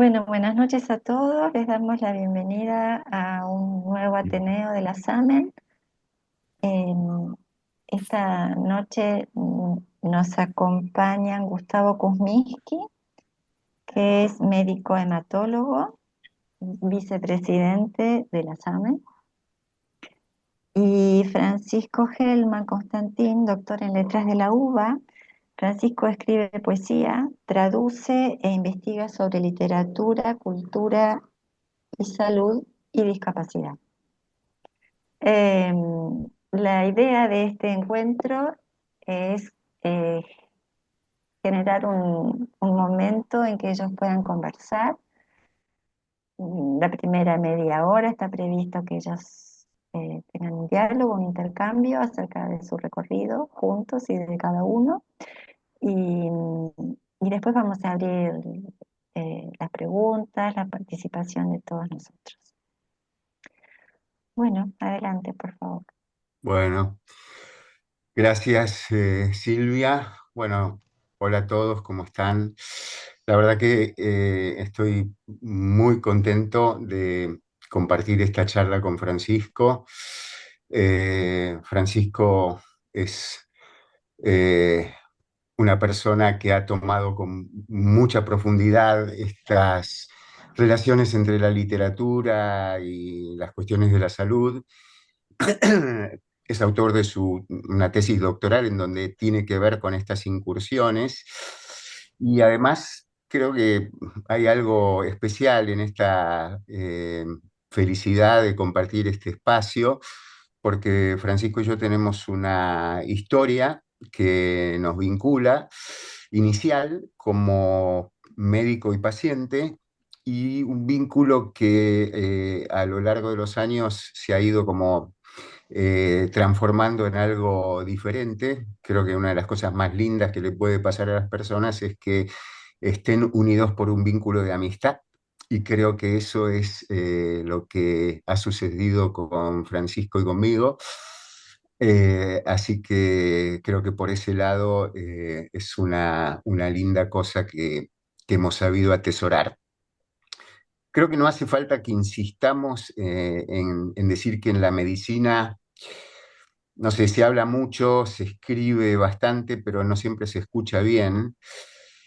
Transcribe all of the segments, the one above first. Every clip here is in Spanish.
Bueno, buenas noches a todos. Les damos la bienvenida a un nuevo Ateneo de la SAMEN. Esta noche nos acompañan Gustavo Kuzminski, que es médico hematólogo, vicepresidente de la SAMEN, y Francisco Gelman Constantín, doctor en letras de la UBA. Francisco escribe poesía, traduce e investiga sobre literatura, cultura y salud y discapacidad. Eh, la idea de este encuentro es eh, generar un momento en que ellos puedan conversar. La primera media hora está previsto que ellos tengan un diálogo, un intercambio acerca de su recorrido juntos y de cada uno. Y, y después vamos a abrir las preguntas, la participación de todos nosotros. Bueno, adelante, por favor. Bueno, gracias Silvia. Bueno, hola a todos, ¿cómo están? La verdad que estoy muy contento de compartir esta charla con Francisco. Francisco es eh, una persona que ha tomado con mucha profundidad estas relaciones entre la literatura y las cuestiones de la salud. Es autor de una tesis doctoral en donde tiene que ver con estas incursiones y además creo que hay algo especial en esta felicidad de compartir este espacio porque Francisco y yo tenemos una historia que nos vincula inicial como médico y paciente y un vínculo que a lo largo de los años se ha ido como transformando en algo diferente. Creo que una de las cosas más lindas que le puede pasar a las personas es que estén unidos por un vínculo de amistad. Y creo que eso es lo que ha sucedido con Francisco y conmigo. Así que creo que por ese lado es una linda cosa que hemos sabido atesorar. Creo que no hace falta que insistamos en decir que en la medicina, no sé, se habla mucho, se escribe bastante, pero no siempre se escucha bien.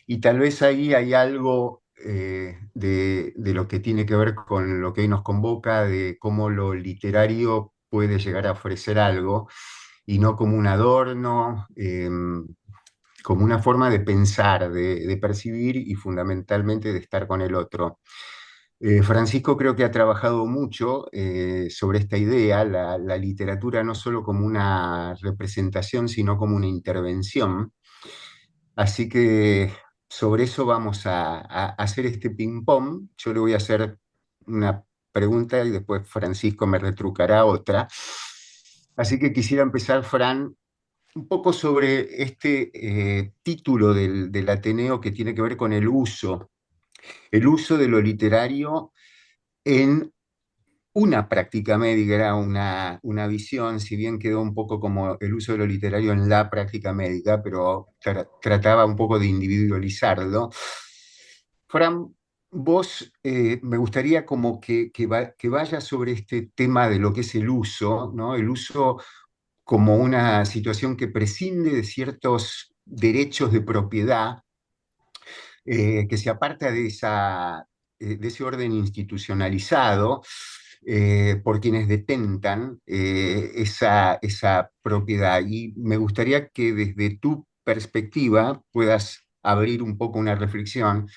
Y tal vez ahí hay algo de lo que tiene que ver con lo que hoy nos convoca, de cómo lo literario puede llegar a ofrecer algo, y no como un adorno, como una forma de pensar, de percibir y fundamentalmente de estar con el otro. Francisco creo que ha trabajado mucho sobre esta idea, la literatura no solo como una representación, sino como una intervención. Así que sobre eso vamos a hacer este ping-pong. Yo le voy a hacer una pregunta y después Francisco me retrucará otra. Así que quisiera empezar, Fran, un poco sobre este título del Ateneo que tiene que ver con el uso de lo literario en una práctica médica. Era una visión, si bien quedó un poco como el uso de lo literario en la práctica médica, pero trataba un poco de individualizarlo. Fran, vos me gustaría como que vaya sobre este tema de lo que es el uso, ¿no? El uso como una situación que prescinde de ciertos derechos de propiedad, que se aparta de ese orden institucionalizado por quienes detentan esa propiedad. Y me gustaría que desde tu perspectiva puedas abrir un poco una reflexión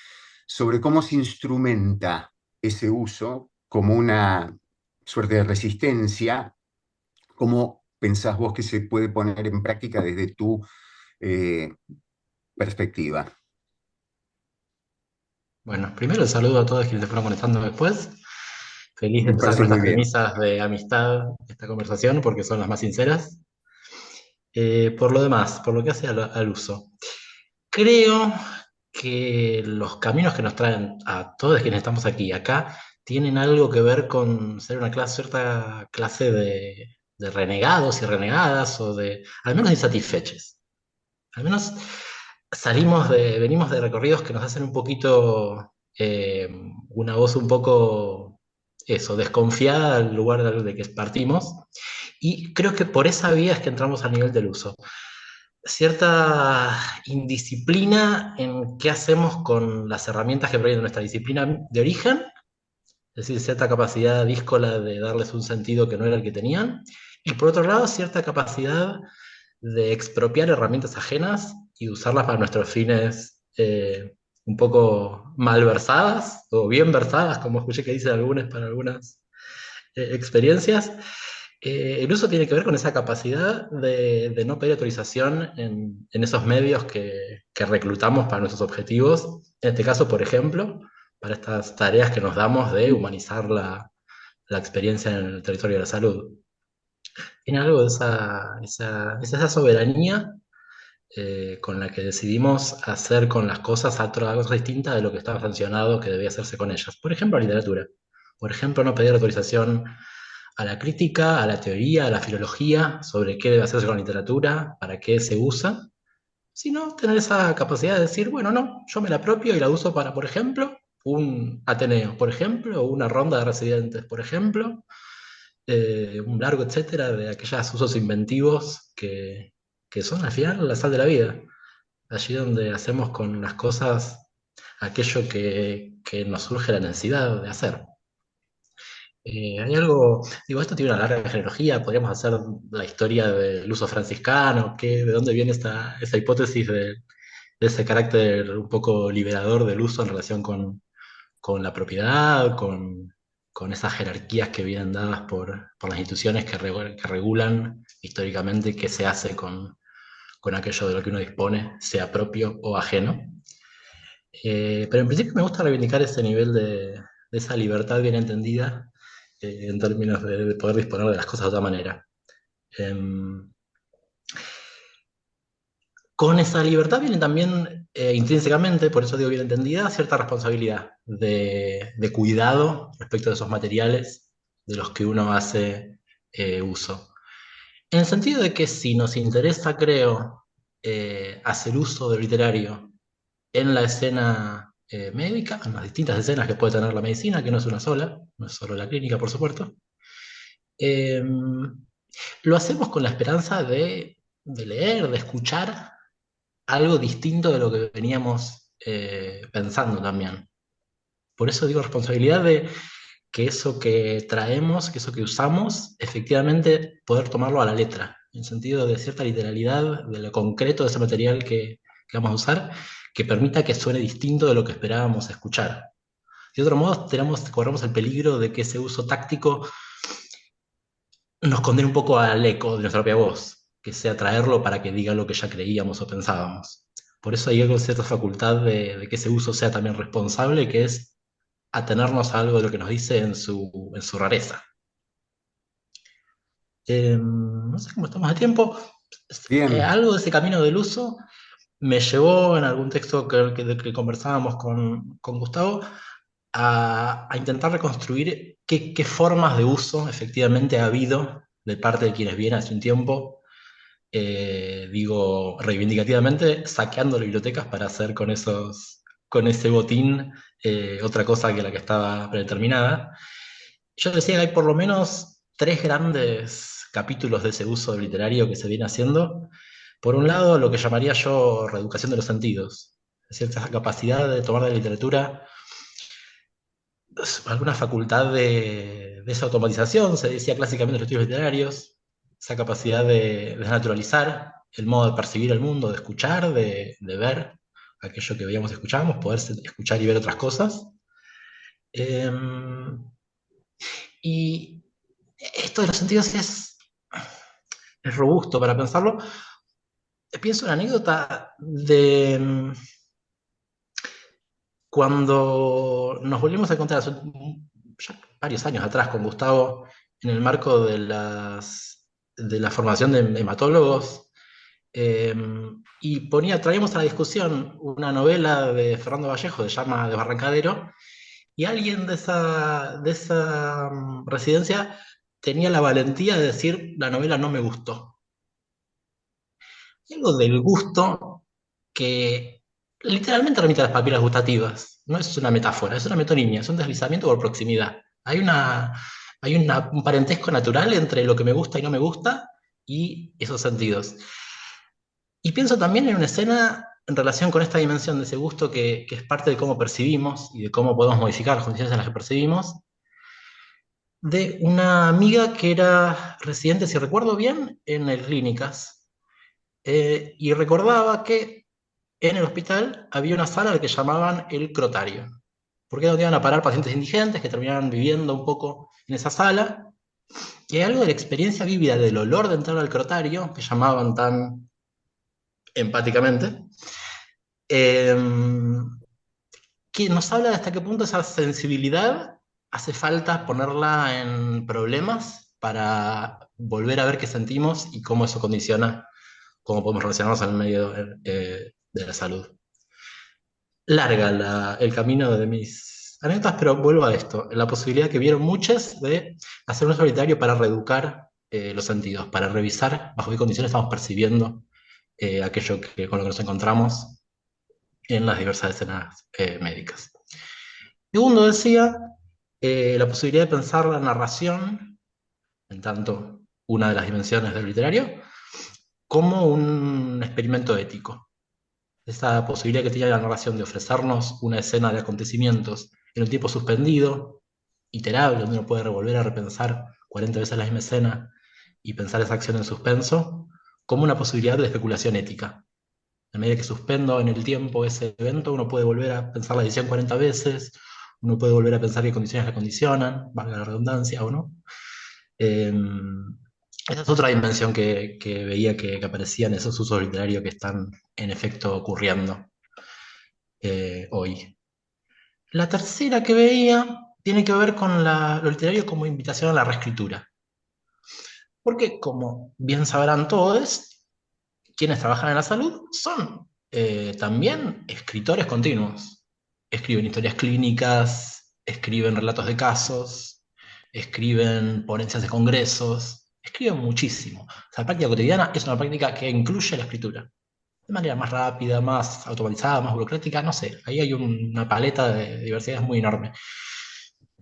sobre cómo se instrumenta ese uso como una suerte de resistencia. ¿Cómo pensás vos que se puede poner en práctica desde tu eh, perspectiva? Bueno, primero el saludo a todos quienes se fueron conectando después. Feliz de Me empezar parece con muy estas bien. premisas de amistad, esta conversación, porque son las más sinceras. Por lo demás, por lo que hace al uso, creo que los caminos que nos traen a todos quienes estamos aquí, acá, tienen algo que ver con ser una clase, cierta clase de renegados y renegadas, o de, al menos insatisfechos. Al menos venimos de recorridos que nos hacen un poquito eh, una voz un poco, eso, desconfiada del lugar de que partimos. Y creo que por esa vía es que entramos al nivel del uso. Cierta indisciplina en qué hacemos con las herramientas que provienen de nuestra disciplina de origen, es decir, cierta capacidad díscola de darles un sentido que no era el que tenían, y por otro lado, cierta capacidad de expropiar herramientas ajenas y usarlas para nuestros fines un poco malversadas o bien versadas, como escuché que dicen algunos para algunas experiencias. El uso tiene que ver con esa capacidad de no pedir autorización en esos medios que reclutamos para nuestros objetivos. En este caso, por ejemplo, para estas tareas que nos damos de humanizar la experiencia en el territorio de la salud. Tiene algo de esa soberanía con la que decidimos hacer con las cosas otra cosa distinta de lo que estaba sancionado que debía hacerse con ellas. Por ejemplo, la literatura. Por ejemplo, no pedir autorización a la crítica, a la teoría, a la filología, sobre qué debe hacerse con la literatura, para qué se usa, sino tener esa capacidad de decir, bueno, no, yo me la apropio y la uso para, por ejemplo, un Ateneo, por ejemplo, o una ronda de residentes, por ejemplo, un largo etcétera de aquellos usos inventivos que son al final la sal de la vida. Allí donde hacemos con las cosas aquello que nos surge la necesidad de hacer. Hay algo, digo, esto tiene una larga genealogía, podríamos hacer la historia del uso franciscano, de dónde viene esa hipótesis de ese carácter un poco liberador del uso en relación con la propiedad, con esas jerarquías que vienen dadas por las instituciones que regulan históricamente qué se hace con aquello de lo que uno dispone, sea propio o ajeno. Pero en principio me gusta reivindicar ese nivel de esa libertad bien entendida en términos de poder disponer de las cosas de otra manera. Em, con esa libertad viene también intrínsecamente, por eso digo bien entendida, cierta responsabilidad de cuidado respecto de esos materiales de los que uno hace uso. En el sentido de que si nos interesa, creo, hacer uso del literario en la escena médica, en las distintas escenas que puede tener la medicina, que no es una sola, no es solo la clínica, por supuesto, lo hacemos con la esperanza de leer, de escuchar algo distinto de lo que veníamos pensando también. Por eso digo responsabilidad de que eso que traemos, que eso que usamos, efectivamente poder tomarlo a la letra, en el sentido de cierta literalidad, de lo concreto de ese material que vamos a usar, que permita que suene distinto de lo que esperábamos escuchar. De otro modo, corremos el peligro de que ese uso táctico nos condene un poco al eco de nuestra propia voz, que sea traerlo para que diga lo que ya creíamos o pensábamos. Por eso hay algo, cierta facultad de que ese uso sea también responsable, que es atenernos a algo de lo que nos dice en su rareza. No sé cómo estamos de tiempo. Bien, Algo de ese camino del uso me llevó en algún texto que conversábamos con Gustavo a intentar reconstruir qué formas de uso efectivamente ha habido de parte de quienes vienen hace un tiempo, digo, reivindicativamente, saqueando las bibliotecas para hacer con ese botín otra cosa que la que estaba predeterminada. Yo decía que hay por lo menos tres grandes capítulos de ese uso literario que se viene haciendo. Por un lado, lo que llamaría yo reeducación de los sentidos, es decir, esa capacidad de tomar de la literatura alguna facultad de desautomatización, se decía clásicamente en los estudios literarios, esa capacidad de desnaturalizar el modo de percibir el mundo, de escuchar, de ver aquello que veíamos y escuchábamos, poder escuchar y ver otras cosas. Em, y esto de los sentidos es robusto para pensarlo. Pienso una anécdota de cuando nos volvimos a encontrar hace ya varios años atrás con Gustavo en el marco de la formación de hematólogos, y traíamos a la discusión una novela de Fernando Vallejo, se llama Desbarrancadero, y alguien de esa residencia tenía la valentía de decir, la novela no me gustó. Y algo del gusto que literalmente remite a las papilas gustativas. no es una metáfora, es una metonimia, es un deslizamiento por proximidad. Un parentesco natural entre lo que me gusta y no me gusta y esos sentidos. Y pienso también en una escena en relación con esta dimensión de ese gusto que es parte de cómo percibimos y de cómo podemos modificar las condiciones en las que percibimos, de una amiga que era residente, si recuerdo bien, en el Clínicas, y recordaba que en el hospital había una sala a la que llamaban el crotario, porque es donde iban a parar pacientes indigentes que terminaban viviendo un poco en esa sala, y hay algo de la experiencia vívida del olor de entrar al crotario, que llamaban tan empáticamente, eh, que nos habla de hasta qué punto esa sensibilidad hace falta ponerla en problemas para volver a ver qué sentimos y cómo eso condiciona cómo podemos relacionarnos en el medio de la salud. Larga el camino de mis anécdotas, pero vuelvo a esto, la posibilidad que vieron muchas de hacer un solitario para reeducar los sentidos, para revisar bajo qué condiciones estamos percibiendo aquello con lo que nos encontramos en las diversas escenas médicas. Segundo, decía, la posibilidad de pensar la narración, en tanto una de las dimensiones del literario, como un experimento ético. Esa posibilidad que tiene la narración de ofrecernos una escena de acontecimientos en un tiempo suspendido, iterable, donde uno puede volver a repensar 40 veces la misma escena y pensar esa acción en suspenso, como una posibilidad de especulación ética. A medida que suspendo en el tiempo ese evento, uno puede volver a pensar la decisión 40 veces, uno puede volver a pensar qué condiciones la condicionan, valga la redundancia o no. Eh, Esa es otra dimensión que veía que aparecía en esos usos literarios que están en efecto ocurriendo hoy. La tercera que veía tiene que ver con lo literario como invitación a la reescritura. Porque, como bien sabrán todos, quienes trabajan en la salud son también escritores continuos. Escriben historias clínicas, escriben relatos de casos, escriben ponencias de congresos, escriben muchísimo. O sea, la práctica cotidiana es una práctica que incluye la escritura. De manera más rápida, más automatizada, más burocrática, no sé. Ahí hay una paleta de diversidades muy enorme.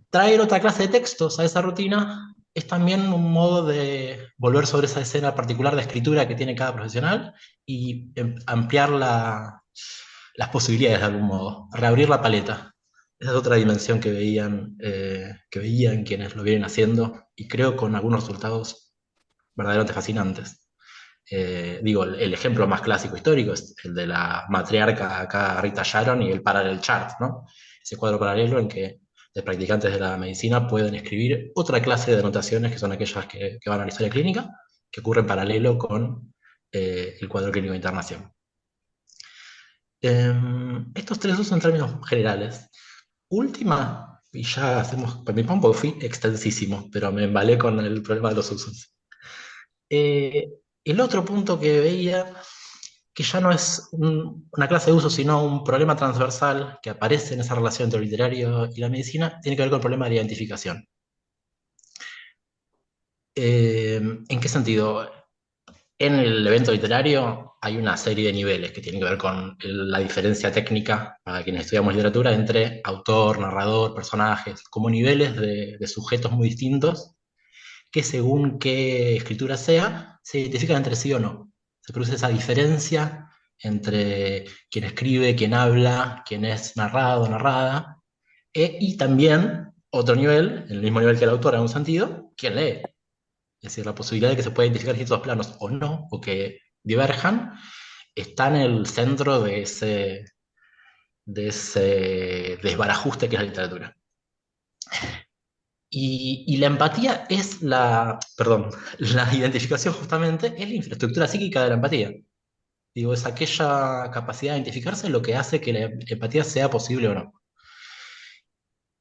Traer otra clase de textos a esa rutina es también un modo de volver sobre esa escena particular de escritura que tiene cada profesional y ampliar las posibilidades de algún modo, reabrir la paleta. Esa es otra dimensión que veían quienes lo vienen haciendo y creo con algunos resultados verdaderamente fascinantes. Digo, el ejemplo más clásico histórico es el de la matriarca acá, Rita Sharon, y el parallel chart, ¿no? Ese cuadro paralelo en que los practicantes de la medicina pueden escribir otra clase de anotaciones que son aquellas que van a la historia clínica, que ocurren en paralelo con el cuadro clínico de internación. Estos tres usos en términos generales. Última, y ya hacemos, para mi porque fui extensísimo, pero me embalé con el problema de los usos. Eh, el otro punto que veía, que ya no es una clase de uso, sino un problema transversal que aparece en esa relación entre lo literario y la medicina, tiene que ver con el problema de la identificación. ¿En qué sentido? En el evento literario hay una serie de niveles que tienen que ver con la diferencia técnica, para quienes estudiamos literatura, entre autor, narrador, personajes, como niveles de sujetos muy distintos que según qué escritura sea, se identifican entre sí o no. Se produce esa diferencia entre quien escribe, quien habla, quien es narrado, narrada, y también otro nivel, el mismo nivel que el autor en un sentido, quien lee. Es decir, la posibilidad de que se pueda identificar ciertos planos o no, o que diverjan, está en el centro de ese desbarajuste que es la literatura. Y la empatía es perdón, la identificación justamente es la infraestructura psíquica de la empatía. Digo, es aquella capacidad de identificarse lo que hace que la empatía sea posible o no.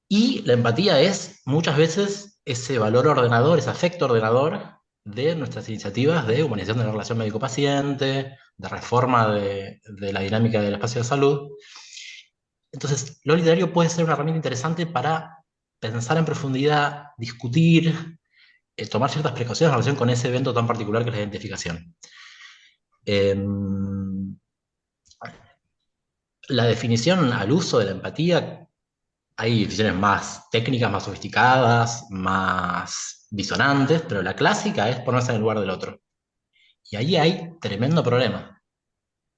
Y la empatía es muchas veces ese valor ordenador, ese afecto ordenador de nuestras iniciativas de humanización de la relación médico-paciente, de reforma de la dinámica del espacio de salud. Entonces, lo literario puede ser una herramienta interesante para pensar en profundidad, discutir, tomar ciertas precauciones en relación con ese evento tan particular que es la identificación. La definición al uso de la empatía, hay definiciones más técnicas, más sofisticadas, más disonantes, pero la clásica es ponerse en el lugar del otro. Y ahí hay tremendo problema,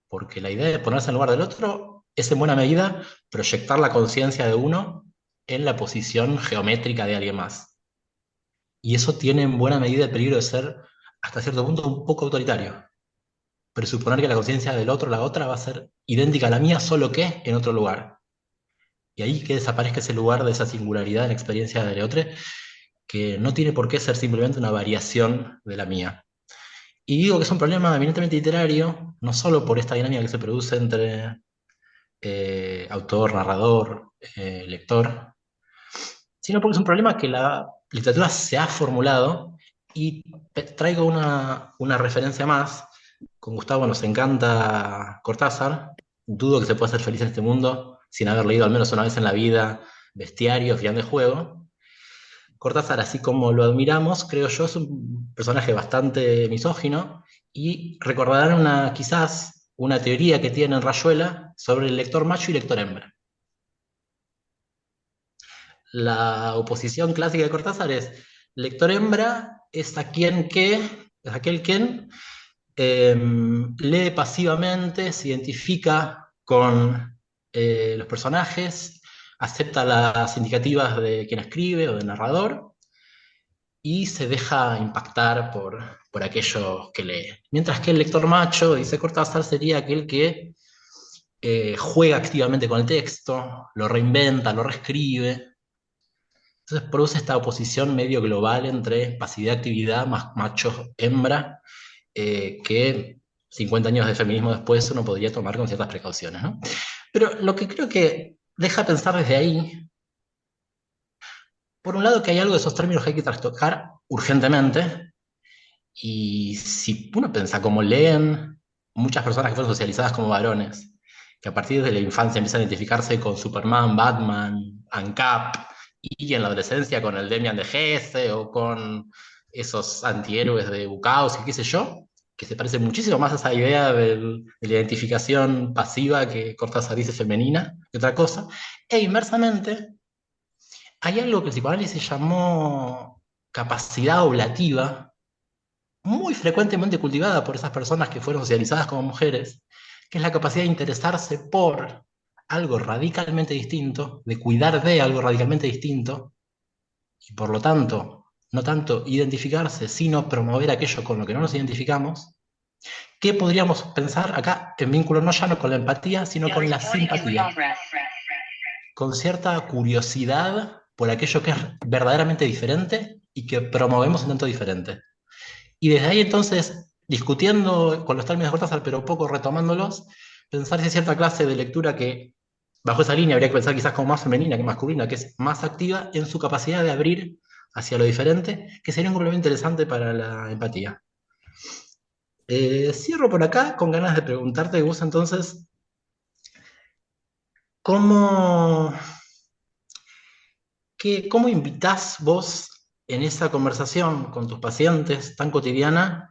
porque la idea de ponerse en el lugar del otro es en buena medida proyectar la conciencia de uno en la posición geométrica de alguien más. Y eso tiene en buena medida el peligro de ser, hasta cierto punto, un poco autoritario. Presuponer que la conciencia del otro, la otra, va a ser idéntica a la mía, solo que en otro lugar. Y ahí que desaparezca ese lugar de esa singularidad en la experiencia del otro, que no tiene por qué ser simplemente una variación de la mía. Y digo que es un problema eminentemente literario, no solo por esta dinámica que se produce entre autor, narrador, lector, sino porque es un problema que la literatura se ha formulado y traigo una referencia más. Con Gustavo nos encanta Cortázar, dudo que se pueda ser feliz en este mundo sin haber leído al menos una vez en la vida Bestiario, Final de Juego. Cortázar, así como lo admiramos, creo yo, es un personaje bastante misógino y recordarán quizás una teoría que tiene en Rayuela sobre el lector macho y lector hembra. La oposición clásica de Cortázar es lector hembra es es aquel quien lee pasivamente, se identifica con los personajes, acepta las indicativas de quien escribe o del narrador y se deja impactar por aquello que lee. Mientras que el lector macho, dice Cortázar, sería aquel que juega activamente con el texto, lo reinventa, lo reescribe. Entonces produce esta oposición medio global entre pasividad-actividad, más macho-hembra, que 50 años de feminismo después uno podría tomar con ciertas precauciones, ¿no? Pero lo que creo que deja pensar desde ahí, por un lado que hay algo de esos términos que hay que trastocar urgentemente, y si uno piensa cómo leen muchas personas que fueron socializadas como varones, que a partir de la infancia empiezan a identificarse con Superman, Batman, ANCAP, y en la adolescencia con el Demian de Gese o con esos antihéroes de Bukowski, qué sé yo, que se parece muchísimo más a esa idea de la identificación pasiva que Cortázar dice femenina que otra cosa, e inversamente hay algo que el psicoanálisis llamó capacidad oblativa, muy frecuentemente cultivada por esas personas que fueron socializadas como mujeres, que es la capacidad de interesarse por algo radicalmente distinto, de cuidar de algo radicalmente distinto, y por lo tanto, no tanto identificarse, sino promover aquello con lo que no nos identificamos, que podríamos pensar acá en vínculo no ya no con la empatía, sino con la simpatía, con cierta curiosidad por aquello que es verdaderamente diferente y que promovemos en tanto diferente. Y desde ahí entonces, discutiendo con los términos de Cortázar, pero poco retomándolos, pensar si hay cierta clase de lectura que, bajo esa línea, habría que pensar quizás como más femenina que masculina, que es más activa en su capacidad de abrir hacia lo diferente, que sería un complemento interesante para la empatía. Cierro por acá con ganas de preguntarte, Gus, entonces, ¿cómo, cómo invitás vos en esa conversación con tus pacientes tan cotidiana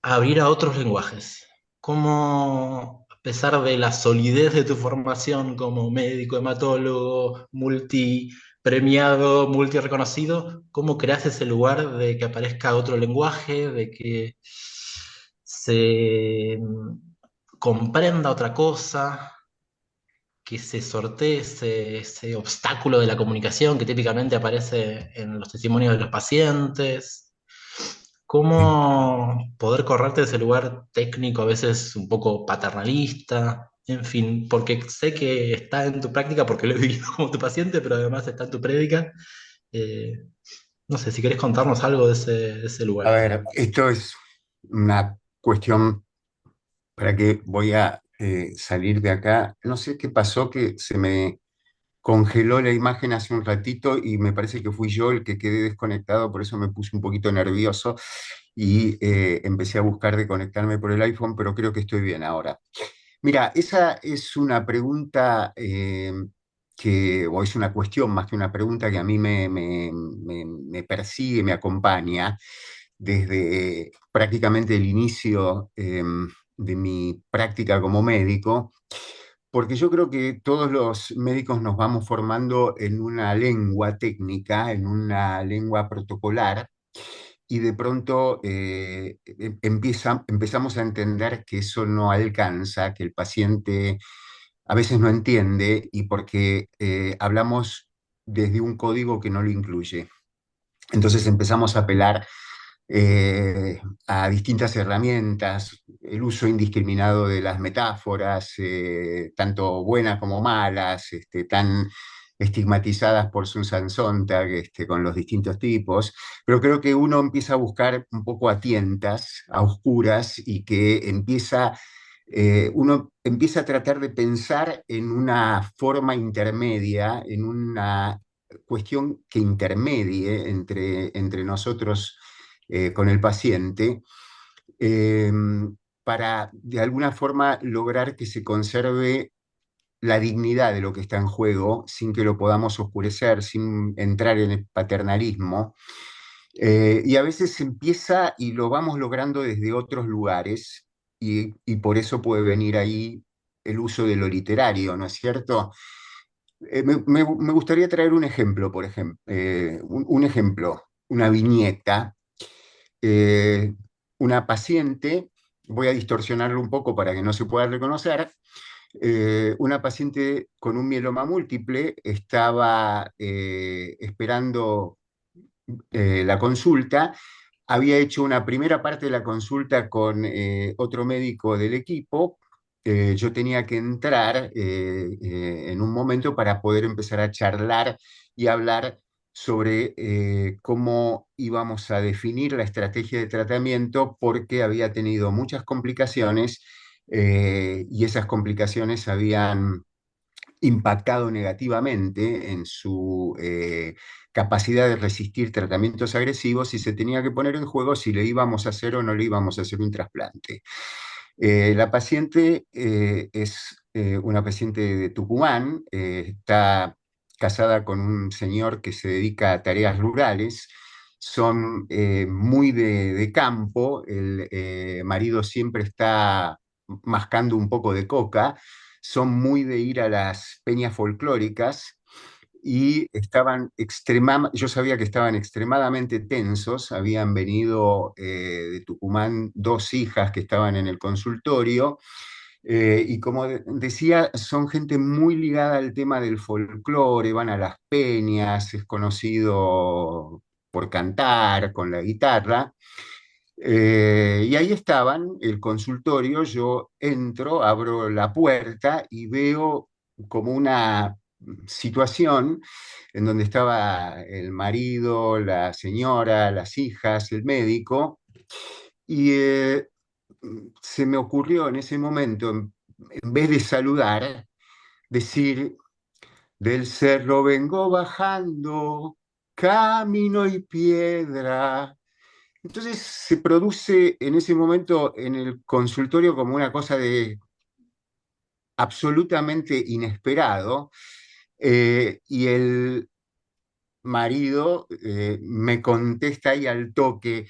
a abrir a otros lenguajes? ¿Cómo, a pesar de la solidez de tu formación como médico, hematólogo, multipremiado, multireconocido, cómo creas ese lugar de que aparezca otro lenguaje, de que se comprenda otra cosa, que se sortee ese obstáculo de la comunicación que típicamente aparece en los testimonios de los pacientes? ¿Cómo poder correrte de ese lugar técnico, a veces un poco paternalista? En fin, porque sé que está en tu práctica, porque lo he vivido como tu paciente, pero además está en tu prédica. Eh, no sé, si querés contarnos algo de ese A lugar. ver, esto es una cuestión para que voy a salir de acá. No sé qué pasó, que se me congeló la imagen hace un ratito y me parece que fui yo el que quedé desconectado, por eso me puse un poquito nervioso y empecé a buscar de conectarme por el iPhone, pero creo que estoy bien ahora. Mira, esa es una pregunta o es una cuestión más que una pregunta que a mí me persigue, me acompaña desde prácticamente el inicio de mi práctica como médico, porque yo creo que todos los médicos nos vamos formando en una lengua técnica, en una lengua protocolar, y de pronto empezamos a entender que eso no alcanza, que el paciente a veces no entiende y porque hablamos desde un código que no lo incluye. Entonces empezamos a apelar a distintas herramientas, el uso indiscriminado de las metáforas, tanto buenas como malas, tan estigmatizadas por Susan Sontag, con los distintos tipos, pero creo que uno empieza a buscar un poco a tientas, a oscuras, y que uno empieza a tratar de pensar en una forma intermedia, en una cuestión que intermedie entre nosotros con el paciente, eh, para de alguna forma lograr que se conserve la dignidad de lo que está en juego sin que lo podamos oscurecer, sin entrar en el paternalismo. Y a veces se empieza y lo vamos logrando desde otros lugares y por eso puede venir ahí el uso de lo literario, ¿no es cierto? Me gustaría traer un ejemplo, por ejemplo, un ejemplo, una viñeta. eh, una paciente, voy a distorsionarlo un poco para que no se pueda reconocer, una paciente con un mieloma múltiple estaba esperando la consulta, había hecho una primera parte de la consulta con otro médico del equipo. Yo tenía que entrar en un momento para poder empezar a charlar y hablar sobre cómo íbamos a definir la estrategia de tratamiento porque había tenido muchas complicaciones y esas complicaciones habían impactado negativamente en su capacidad de resistir tratamientos agresivos y se tenía que poner en juego si le íbamos a hacer o no le íbamos a hacer un trasplante. La paciente es una paciente de Tucumán, está casada con un señor que se dedica a tareas rurales, son muy de campo, el marido siempre está mascando un poco de coca, son muy de ir a las peñas folclóricas y yo sabía que estaban extremadamente tensos, habían venido de Tucumán dos hijas que estaban en el consultorio, y como decía, son gente muy ligada al tema del folclore, van a las peñas, es conocido por cantar con la guitarra. Y ahí estaban, el consultorio, yo entro, abro la puerta y veo como una situación en donde estaba el marido, la señora, las hijas, el médico, y se me ocurrió en ese momento, en vez de saludar, decir, del cerro vengo bajando, camino y piedra. Entonces se produce en ese momento en el consultorio como una cosa de absolutamente inesperado, y el marido me contesta ahí al toque,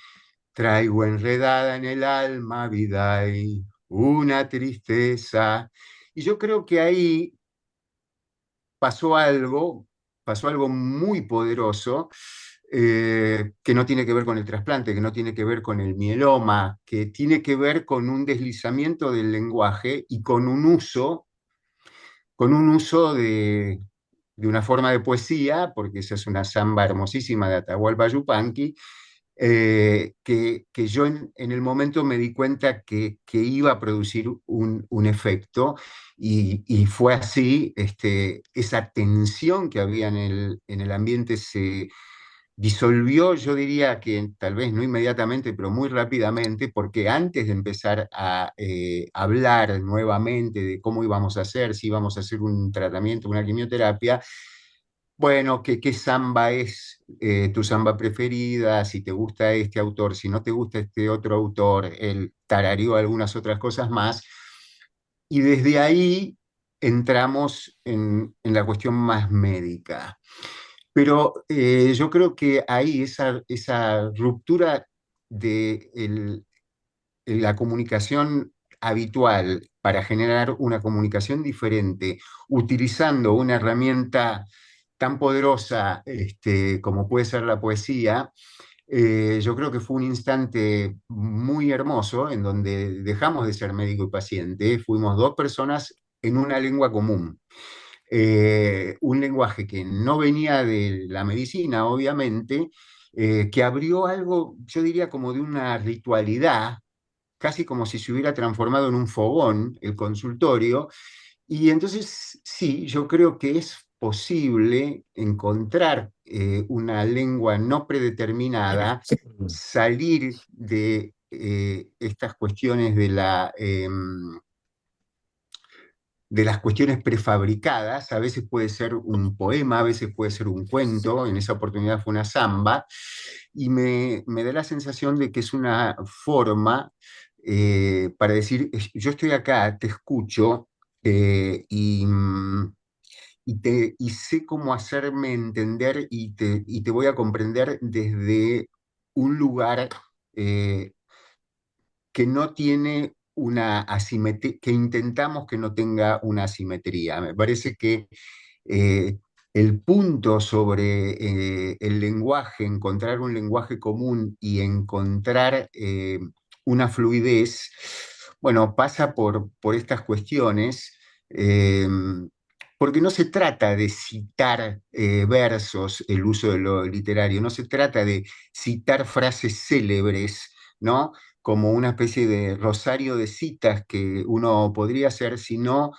traigo enredada en el alma vida y una tristeza. Y yo creo que ahí pasó algo, pasó algo muy poderoso, que no tiene que ver con el trasplante, que no tiene que ver con el mieloma, que tiene que ver con un deslizamiento del lenguaje y con un uso de una forma de poesía, porque esa es una samba hermosísima de Atahualpa Yupanqui, que yo en el momento me di cuenta que iba a producir un efecto y fue así, esa tensión que había en el ambiente se disolvió, yo diría que tal vez no inmediatamente, pero muy rápidamente, porque antes de empezar a hablar nuevamente de cómo íbamos a hacer, si íbamos a hacer un tratamiento, una quimioterapia, bueno, qué samba es tu samba preferida, si te gusta este autor, si no te gusta este otro autor, él tarareó algunas otras cosas más, y desde ahí entramos en la cuestión más médica. Pero yo creo que ahí esa ruptura de la comunicación habitual para generar una comunicación diferente, utilizando una herramienta tan poderosa como puede ser la poesía, yo creo que fue un instante muy hermoso en donde dejamos de ser médico y paciente, fuimos dos personas en una lengua común. Un lenguaje que no venía de la medicina, obviamente, que abrió algo, yo diría, como de una ritualidad, casi como si se hubiera transformado en un fogón el consultorio. Y entonces, sí, yo creo que es posible encontrar una lengua no predeterminada, salir de estas cuestiones de las cuestiones prefabricadas. A veces puede ser un poema, a veces puede ser un cuento. En esa oportunidad fue una samba, y me da la sensación de que es una forma para decir: Yo estoy acá, te escucho, y sé cómo hacerme entender, y te voy a comprender desde un lugar eh, que no tiene una asimetría, que intentamos que no tenga una asimetría. Me parece que eh, el punto sobre el lenguaje, encontrar un lenguaje común y encontrar una fluidez, bueno, pasa por estas cuestiones, eh, porque no se trata de citar versos, el uso de lo literario, no se trata de citar frases célebres, ¿no? Como una especie de rosario de citas que uno podría hacer, sino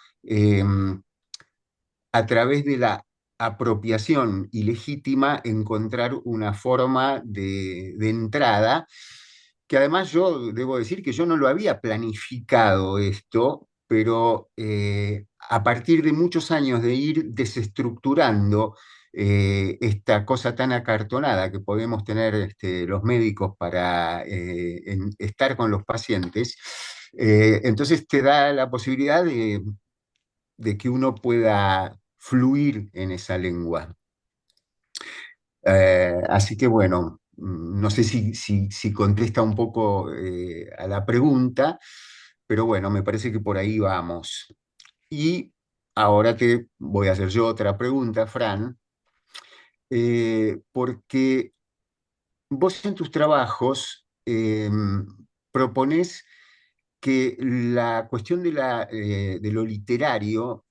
a través de la apropiación ilegítima encontrar una forma de entrada, que además yo debo decir que yo no lo había planificado esto, pero a partir de muchos años de ir desestructurando esta cosa tan acartonada que podemos tener los médicos para estar con los pacientes, entonces te da la posibilidad de que uno pueda fluir en esa lengua. Así que bueno, no sé si contesta un poco a la pregunta, pero bueno, me parece que por ahí vamos. Y ahora te voy a hacer yo otra pregunta, Fran, porque vos en tus trabajos proponés que la cuestión de lo literario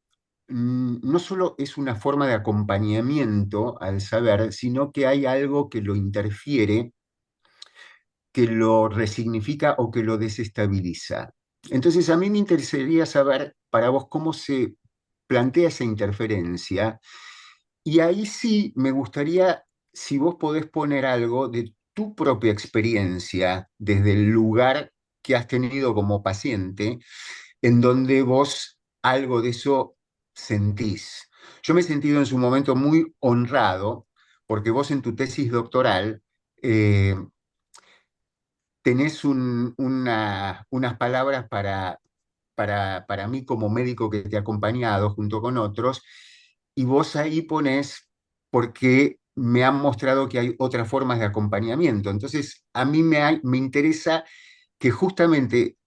no solo es una forma de acompañamiento al saber, sino que hay algo que lo interfiere, que lo resignifica o que lo desestabiliza. Entonces, a mí me interesaría saber para vos cómo se plantea esa interferencia, y ahí sí me gustaría si vos podés poner algo de tu propia experiencia desde el lugar que has tenido como paciente, en donde vos algo de eso sentís. Yo me he sentido en su momento muy honrado porque vos en tu tesis doctoral eh, tenés unas palabras para mí como médico que te ha acompañado junto con otros, y vos ahí ponés porque me han mostrado que hay otras formas de acompañamiento. Entonces, a mí me interesa que justamente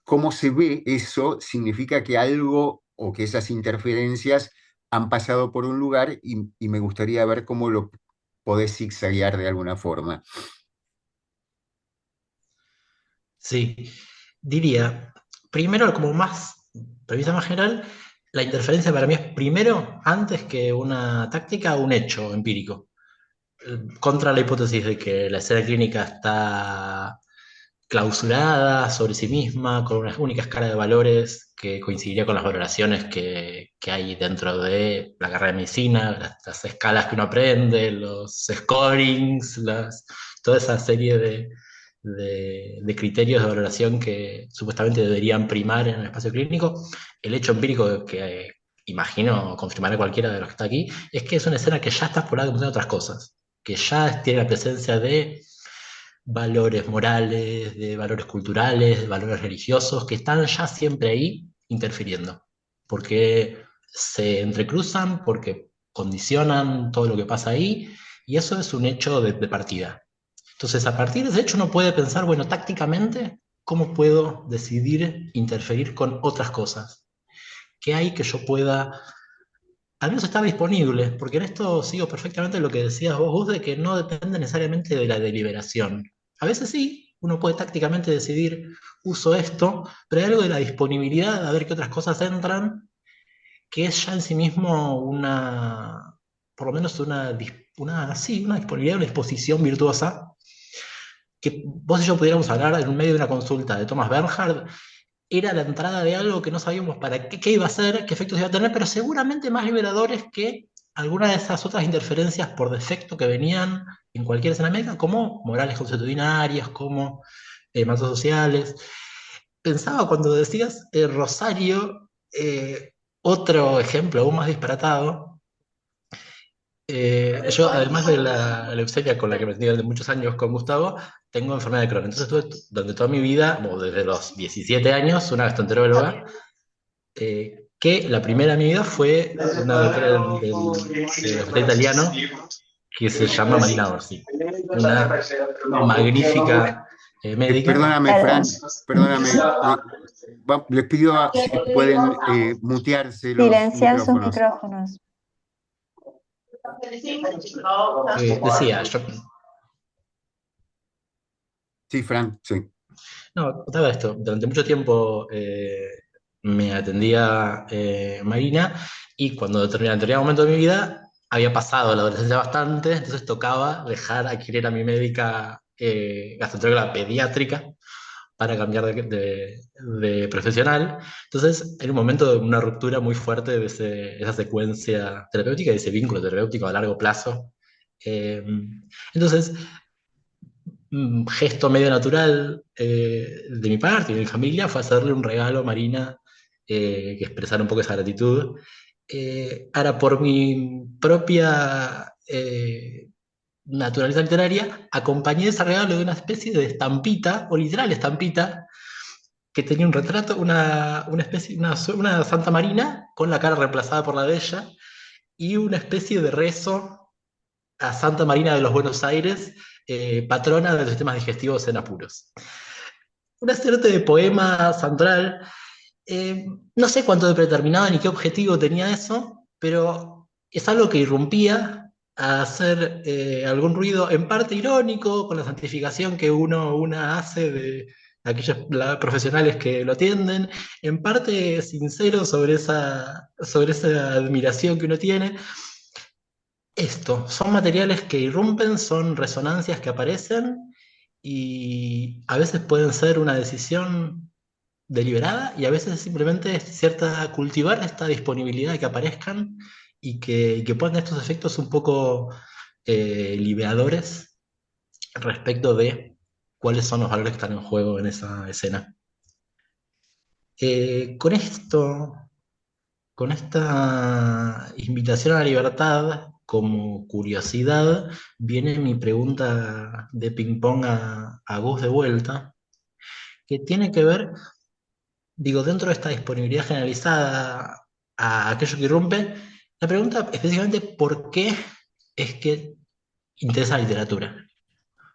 cómo se ve eso significa que algo o que esas interferencias han pasado por un lugar, y me gustaría ver cómo lo podés zigzaguear de alguna forma. Sí, diría, primero, como más, premisa más general, la interferencia para mí es primero, antes que una táctica, un hecho empírico. Contra la hipótesis de que la escena clínica está clausurada sobre sí misma, con una única escala de valores que coincidiría con las valoraciones que hay dentro de la carrera de medicina, las escalas que uno aprende, los scorings, toda esa serie de criterios de valoración que supuestamente deberían primar en el espacio clínico. El hecho empírico que imagino confirmaré cualquiera de los que está aquí es que es una escena que ya está explorada como otras cosas, que ya tiene la presencia de valores morales, de valores culturales, de valores religiosos, que están ya siempre ahí interfiriendo, porque se entrecruzan, porque condicionan todo lo que pasa ahí, y eso es un hecho de partida. Entonces, a partir de ese hecho uno puede pensar, bueno, tácticamente, ¿cómo puedo decidir interferir con otras cosas? ¿Qué hay que yo pueda, al menos estar disponible? Porque en esto sigo perfectamente lo que decías vos, Gus, de que no depende necesariamente de la deliberación. A veces sí, uno puede tácticamente decidir, uso esto, pero hay algo de la disponibilidad a ver qué otras cosas entran, que es ya en sí mismo una, por lo menos sí, una disponibilidad, una disposición virtuosa, que vos y yo pudiéramos hablar en medio de una consulta de Thomas Bernhard, era la entrada de algo que no sabíamos para qué iba a hacer, qué efectos iba a tener, pero seguramente más liberadores que algunas de esas otras interferencias por defecto que venían en cualquier escena médica, como morales consuetudinarias, como mandatos sociales. Pensaba cuando decías Rosario, otro ejemplo aún más disparatado. Yo, además de la leucemia con la que me he tenido de muchos años con Gustavo, tengo enfermedad de Crohn. Entonces estuve durante toda mi vida, bueno, desde los 17 años, una gastroenteróloga, que la primera en mi vida fue una doctora del hospital italiano que se llama Marina Orsi, una magnífica médica. Perdóname, Perdón. Fran, perdóname. Les pido si pueden mutearse los Silenciar sus micrófonos. micrófonos. Decía, yo, Sí, Fran, sí. no, contaba esto, durante mucho tiempo me atendía Marina y cuando en determinado momento de mi vida había pasado la adolescencia bastante, entonces tocaba dejar a quien era mi médica gastroenteróloga pediátrica para cambiar de profesional. Entonces, en un momento de una ruptura muy fuerte de esa secuencia terapéutica, de ese vínculo terapéutico a largo plazo. Eh, entonces, gesto medio natural de mi parte y de mi familia fue hacerle un regalo a Marina que expresara un poco esa gratitud. Ahora, por mi propia naturaleza literaria, acompañé ese regalo de una especie de estampita, o literal estampita, que tenía un retrato, una especie, una Santa Marina con la cara reemplazada por la de ella, y una especie de rezo a Santa Marina de los Buenos Aires, patrona de los sistemas digestivos en apuros. Una suerte de poema central. No sé cuánto de predeterminado ni qué objetivo tenía eso, pero es algo que irrumpía a hacer algún ruido en parte irónico con la santificación que una hace de aquellos profesionales que lo atienden, en parte sincero sobre esa admiración que uno tiene. Esto, son materiales que irrumpen, son resonancias que aparecen y a veces pueden ser una decisión deliberada y a veces simplemente es cierta cultivar esta disponibilidad de que aparezcan y que puedan tener estos efectos un poco liberadores respecto de cuáles son los valores que están en juego en esa escena. Con esto, con esta invitación a la libertad como curiosidad, viene mi pregunta de ping-pong a Gus de vuelta, que tiene que ver, digo, dentro de esta disponibilidad generalizada a aquello que irrumpe, la pregunta específicamente, ¿por qué es que interesa la literatura?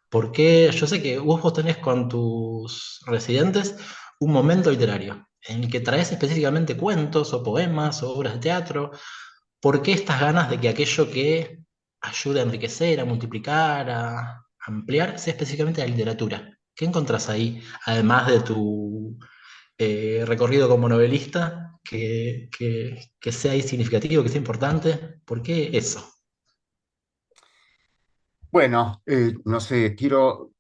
¿Por qué? Yo sé que vos tenés con tus residentes un momento literario en el que traes específicamente cuentos o poemas o obras de teatro. ¿Por qué estas ganas de que aquello que ayude a enriquecer, a multiplicar, a ampliar, sea específicamente la literatura? ¿Qué encontrás ahí, además de tu recorrido como novelista, que sea ahí significativo, que sea importante? ¿Por qué eso? Bueno, no sé, quiero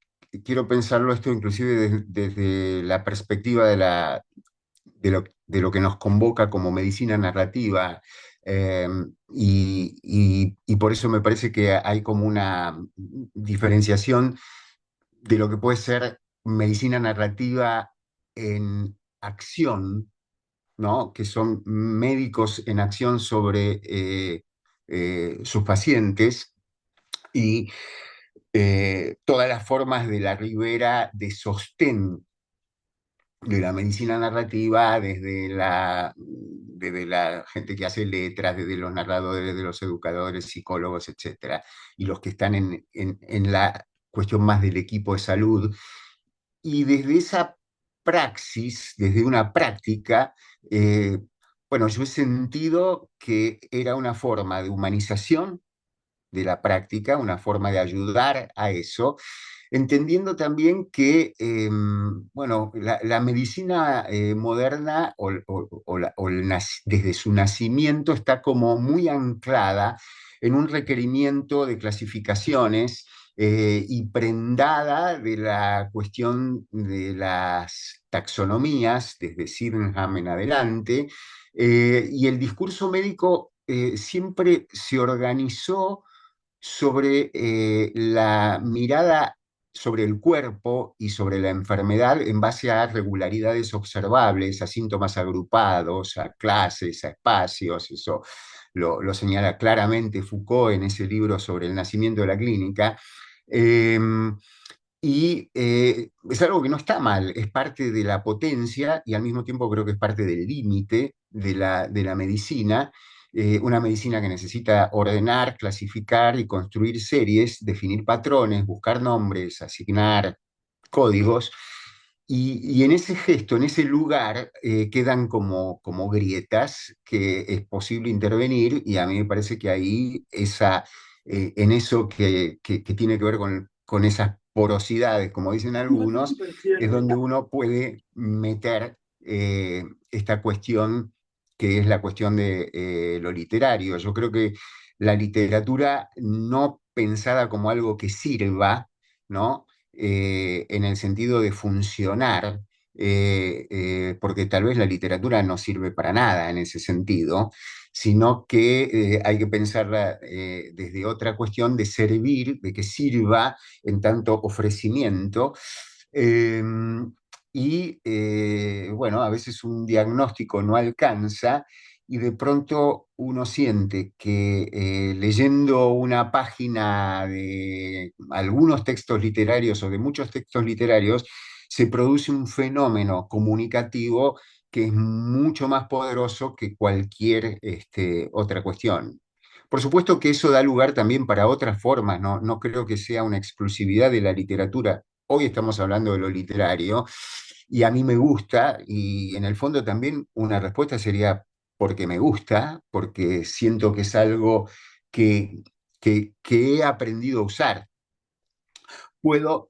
pensarlo esto inclusive desde la perspectiva de lo que nos convoca como medicina narrativa. eh, y por eso me parece que hay como una diferenciación de lo que puede ser medicina narrativa en acción, ¿no? Que son médicos en acción sobre sus pacientes y todas las formas de la ribera de sostén de la medicina narrativa, desde la gente que hace letras, desde los narradores, desde los educadores, psicólogos, etcétera, y los que están en la cuestión más del equipo de salud. Y desde esa praxis, desde una práctica, bueno, yo he sentido que era una forma de humanización de la práctica, una forma de ayudar a eso, entendiendo también que, bueno, la medicina moderna desde su nacimiento está como muy anclada en un requerimiento de clasificaciones y prendada de la cuestión de las taxonomías, desde Sydenham en adelante, y el discurso médico siempre se organizó sobre la mirada sobre el cuerpo y sobre la enfermedad en base a regularidades observables, a síntomas agrupados, a clases, a espacios. Eso lo señala claramente Foucault en ese libro sobre el nacimiento de la clínica. Eh, y es algo que no está mal, es parte de la potencia y al mismo tiempo creo que es parte del límite de la medicina, una medicina que necesita ordenar, clasificar y construir series, definir patrones, buscar nombres, asignar códigos. Y en ese gesto, en ese lugar, quedan como grietas que es posible intervenir y a mí me parece que ahí en eso que tiene que ver con esas porosidades, como dicen algunos, es donde uno puede meter esta cuestión que es la cuestión de lo literario. Yo creo que la literatura no pensada como algo que sirva, ¿no? En el sentido de funcionar, porque tal vez la literatura no sirve para nada en ese sentido, sino que hay que pensarla desde otra cuestión de servir, de que sirva en tanto ofrecimiento. Eh, bueno, a veces un diagnóstico no alcanza y de pronto uno siente que leyendo una página de algunos textos literarios o de muchos textos literarios, se produce un fenómeno comunicativo que es mucho más poderoso que cualquier otra cuestión. Por supuesto que eso da lugar también para otras formas, ¿no? No creo que sea una exclusividad de la literatura. Hoy estamos hablando de lo literario y a mí me gusta y en el fondo también una respuesta sería porque me gusta, porque siento que es algo que, que he aprendido a usar. Puedo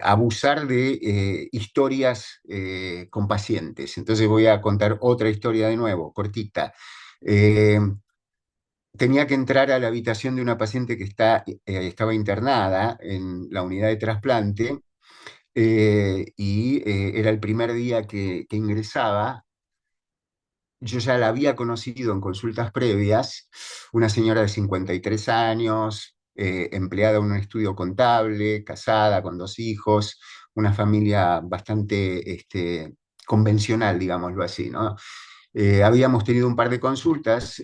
abusar de historias con pacientes. Entonces voy a contar otra historia de nuevo, cortita. Eh, Tenía que entrar a la habitación de una paciente que estaba internada en la unidad de trasplante era el primer día que ingresaba. Yo ya la había conocido en consultas previas, una señora de 53 años, empleada en un estudio contable, casada con dos hijos, una familia bastante convencional, digámoslo así, ¿no? Habíamos tenido un par de consultas,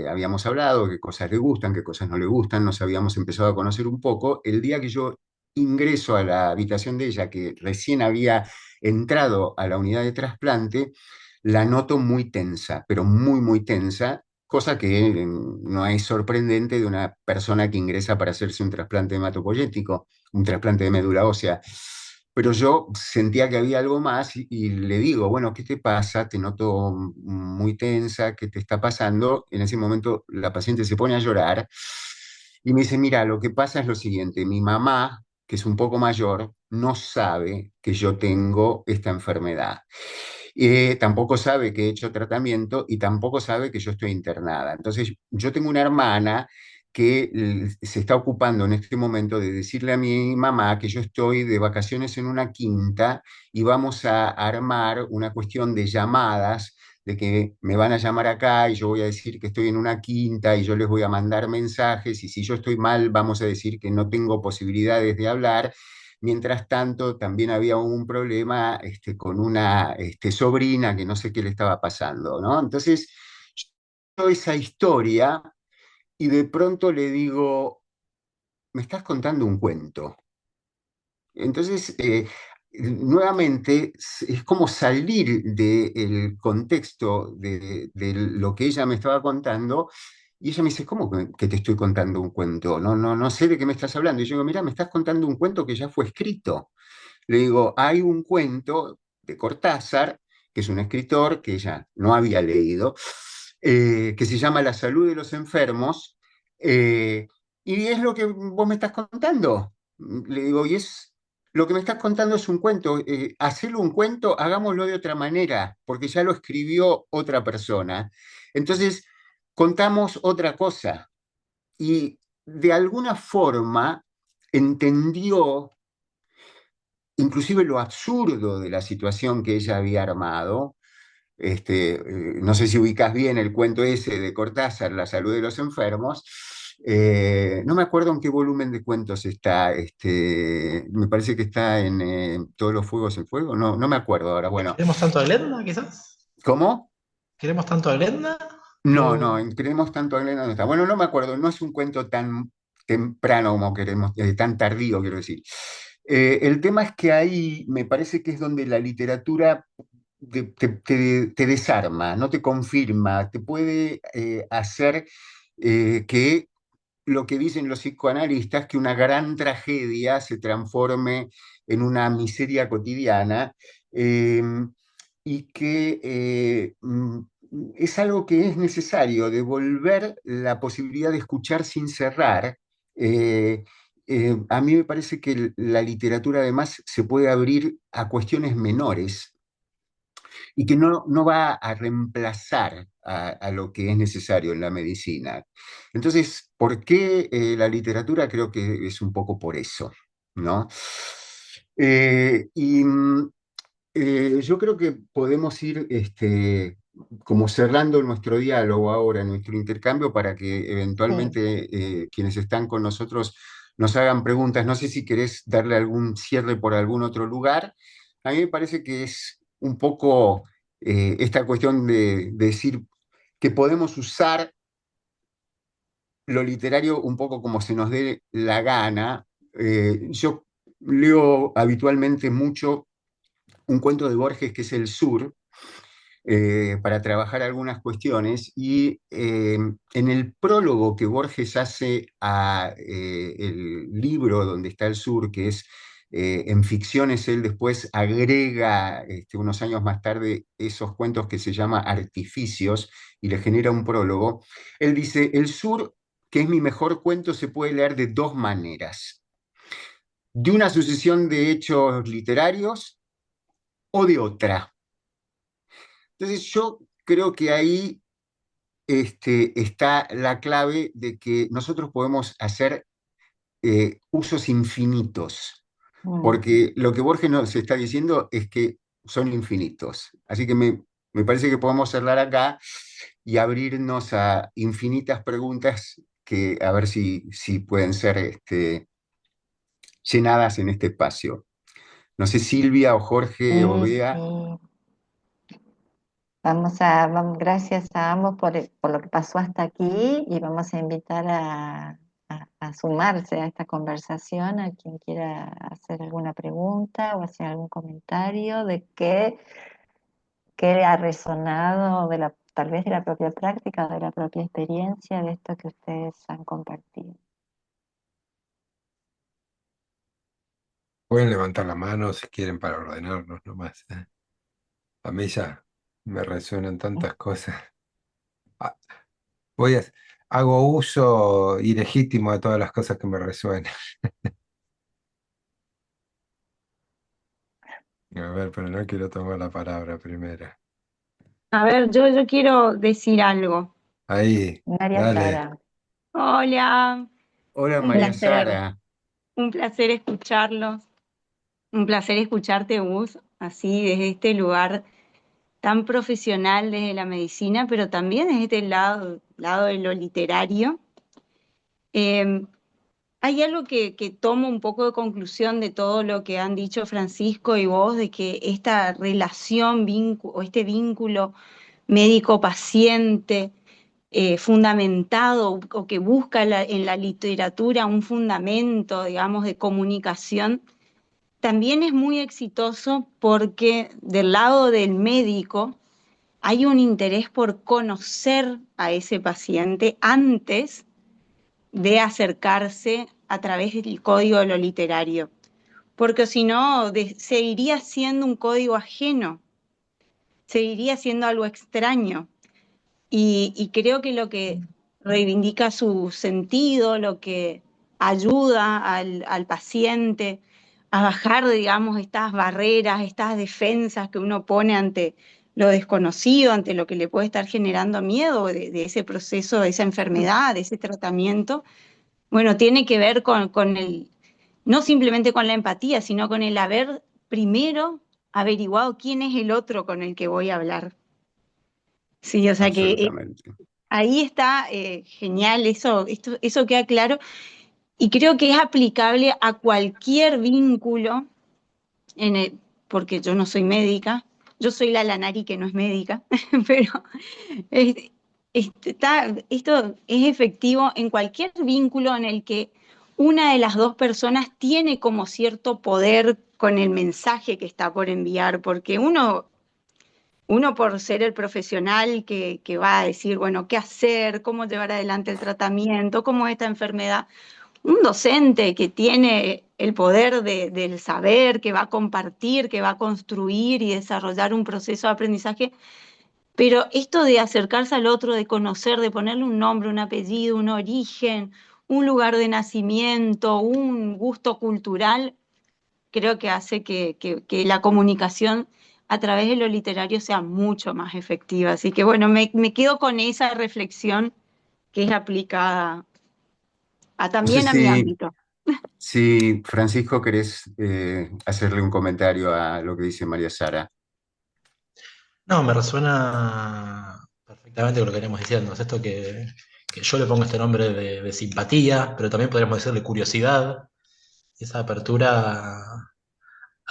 habíamos hablado qué cosas le gustan, qué cosas no le gustan, nos habíamos empezado a conocer un poco. El día que yo ingreso a la habitación de ella, que recién había entrado a la unidad de trasplante, la noto muy tensa, pero muy, muy tensa, cosa que no es sorprendente de una persona que ingresa para hacerse un trasplante hematopoyético, un trasplante de médula ósea. Pero yo sentía que había algo más y le digo, bueno, ¿qué te pasa? Te noto muy tensa, ¿qué te está pasando? En ese momento la paciente se pone a llorar y me dice, mira, lo que pasa es lo siguiente, mi mamá, que es un poco mayor, no sabe que yo tengo esta enfermedad. Tampoco sabe que he hecho tratamiento y tampoco sabe que yo estoy internada. Entonces, yo tengo una hermana que se está ocupando en este momento de decirle a mi mamá que yo estoy de vacaciones en una quinta y vamos a armar una cuestión de llamadas, de que me van a llamar acá y yo voy a decir que estoy en una quinta y yo les voy a mandar mensajes y si yo estoy mal vamos a decir que no tengo posibilidades de hablar. Mientras tanto, también había un problema con una sobrina que no sé qué le estaba pasando, ¿no? Entonces, yo esa historia y de pronto le digo, me estás contando un cuento. Entonces, nuevamente, es como salir del contexto de lo que ella me estaba contando, y ella me dice, ¿cómo que te estoy contando un cuento? No sé de qué me estás hablando. Y yo digo, mira, me estás contando un cuento que ya fue escrito. Le digo, hay un cuento de Cortázar, que es un escritor que ella no había leído, que se llama La salud de los enfermos, eh, y es lo que vos me estás contando. Le digo, y es lo que me estás contando es un cuento. Hacelo un cuento, hagámoslo de otra manera, porque ya lo escribió otra persona. Entonces, contamos otra cosa. Y de alguna forma entendió inclusive lo absurdo de la situación que ella había armado. No sé si ubicas bien el cuento ese de Cortázar, La salud de los enfermos. No me acuerdo en qué volumen de cuentos está. Me parece que está en Todos los fuegos el fuego. No, no me acuerdo ahora. Bueno, ¿Queremos tanto a Glenda, quizás? ¿cómo? ¿Queremos tanto a Glenda? No, no, O... creemos tanto a Elena no está. Bueno, no me acuerdo, no es un cuento tan temprano como queremos, tan tardío, quiero decir. El tema es que ahí me parece que es donde la literatura te desarma, no te confirma, te puede hacer que lo que dicen los psicoanalistas, que una gran tragedia se transforme en una miseria cotidiana, eh, y que es algo que es necesario, devolver la posibilidad de escuchar sin cerrar. eh, a mí me parece que la literatura además se puede abrir a cuestiones menores y que no va a reemplazar a lo que es necesario en la medicina. Entonces, ¿por qué la literatura? Creo que es un poco por eso, ¿no? Y yo creo que podemos ir como cerrando nuestro diálogo ahora, nuestro intercambio, para que Sí. eventualmente quienes están con nosotros nos hagan preguntas. No sé si querés darle algún cierre por algún otro lugar. A mí me parece que es un poco esta cuestión de decir que podemos usar lo literario un poco como se nos dé la gana. Yo leo habitualmente mucho un cuento de Borges que es El Sur, para trabajar algunas cuestiones y en el prólogo que Borges hace a el libro donde está el sur, que es en ficciones, él después agrega unos años más tarde esos cuentos que se llama Artificios y le genera un prólogo. Él dice, el sur, que es mi mejor cuento, se puede leer de dos maneras, de una sucesión de hechos literarios o de otra. Entonces yo creo que ahí está la clave de que nosotros podemos hacer usos infinitos, Mm. porque lo que Borges nos está diciendo es que son infinitos. Así que me parece que podemos cerrar acá y abrirnos a infinitas preguntas que a ver si pueden ser llenadas en este espacio. No sé, Silvia o Jorge o Sí, Bea. sí. Gracias a ambos por lo que pasó hasta aquí y vamos a invitar a sumarse a esta conversación a quien quiera hacer alguna pregunta o hacer algún comentario de qué le ha resonado tal vez de la propia práctica, de la propia experiencia de esto que ustedes han compartido. Pueden levantar la mano si quieren para ordenarnos nomás. A mí ya me resuenan tantas cosas. Ah, voy a, hago uso ilegítimo de todas las cosas que me resuenan. A ver, pero no quiero tomar la palabra primero. A ver, yo quiero decir algo. Ahí, María dale. Sara, Hola, Hola un María placer, Sara. un placer escucharlos, un placer escucharte, Gus, así desde este lugar tan profesional desde la medicina, pero también desde este lado de lo literario. Eh, Hay algo que tomo un poco de conclusión de todo lo que han dicho Francisco y vos, de que esta relación o este vínculo médico-paciente fundamentado o que busca en la literatura un fundamento, digamos, de comunicación, también es muy exitoso porque del lado del médico hay un interés por conocer a ese paciente antes de acercarse a través del código de lo literario. porque si no, seguiría siendo un código ajeno, seguiría siendo algo extraño. Y creo que lo que reivindica su sentido, lo que ayuda al paciente a bajar, digamos, estas barreras, estas defensas que uno pone ante lo desconocido, ante lo que le puede estar generando miedo de ese proceso, de esa enfermedad, de ese tratamiento, bueno, tiene que ver con no simplemente con la empatía, sino con el haber primero averiguado quién es el otro con el que voy a hablar. Sí, o sea que Absolutamente. ahí está genial, eso queda claro y creo que es aplicable a cualquier vínculo, en porque yo no soy médica, yo soy la Lanari que no es médica, pero es- esto es efectivo en cualquier vínculo en el que una de las dos personas tiene como cierto poder con el mensaje que está por enviar, porque uno por ser el profesional que va a decir, bueno, qué hacer, cómo llevar adelante el tratamiento, cómo esta enfermedad, un docente que tiene el poder del saber, que va a compartir, que va a construir y desarrollar un proceso de aprendizaje, pero esto de acercarse al otro, de conocer, de ponerle un nombre, un apellido, un origen, un lugar de nacimiento, un gusto cultural, creo que hace que la comunicación a través de lo literario sea mucho más efectiva. Así que bueno, me quedo con esa reflexión que es aplicada No sé también a mi si, ámbito. si Francisco querés hacerle un comentario a lo que dice María Sara. No, me resuena perfectamente con lo que veníamos diciendo. Es esto que yo le pongo este nombre de simpatía, pero también podríamos decirle curiosidad, esa apertura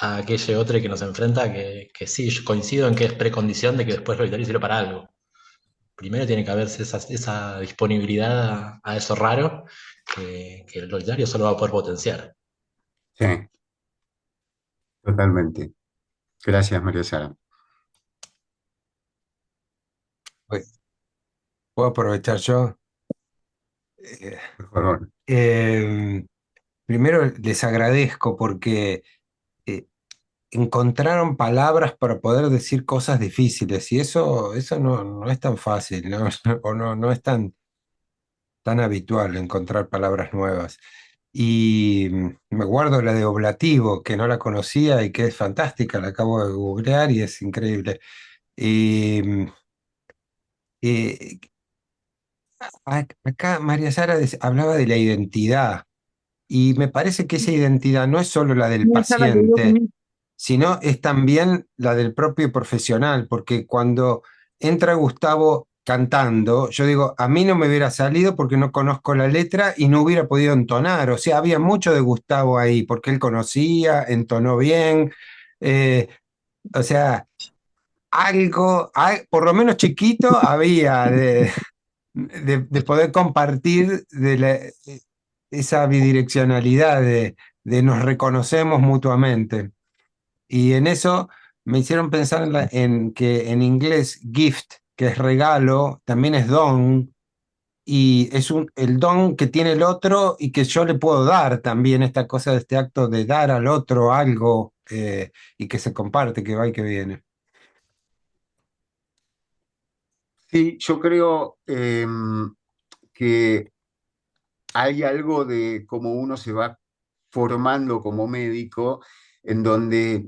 a aquella otra que nos enfrenta, que sí, yo coincido en que es precondición de que después lo literario sirva para algo. Primero tiene que haberse esa disponibilidad a eso raro que el literario solo va a poder potenciar. Sí, totalmente. Gracias, María Sara. Voy- ¿Puedo aprovechar yo? Eh, Por favor. eh, Primero les agradezco porque eh, encontraron palabras para poder decir cosas difíciles y eso no es tan fácil, ¿no? O no es tan habitual encontrar palabras nuevas. Y me guardo la de oblativo, que no la conocía y que es fantástica, la acabo de googlear y es increíble. Y eh, acá María Sara hablaba de la identidad y me parece que esa identidad no es solo la del No estaba yo paciente, con sino es también la del propio profesional, porque cuando entra Gustavo cantando, yo digo, a mí no me hubiera salido porque no conozco la letra y no hubiera podido entonar, o sea, había mucho de Gustavo ahí, porque él conocía, entonó bien, eh, o sea, por lo menos chiquito, había de poder compartir esa bidireccionalidad de nos reconocemos mutuamente. Y en eso me hicieron pensar en que en inglés gift, que es regalo, también es don, y es el don que tiene el otro y que yo le puedo dar también, esta cosa de este acto de dar al otro algo y que se comparte, que va y que viene. Sí, yo creo que hay algo de cómo uno se va formando como médico, en donde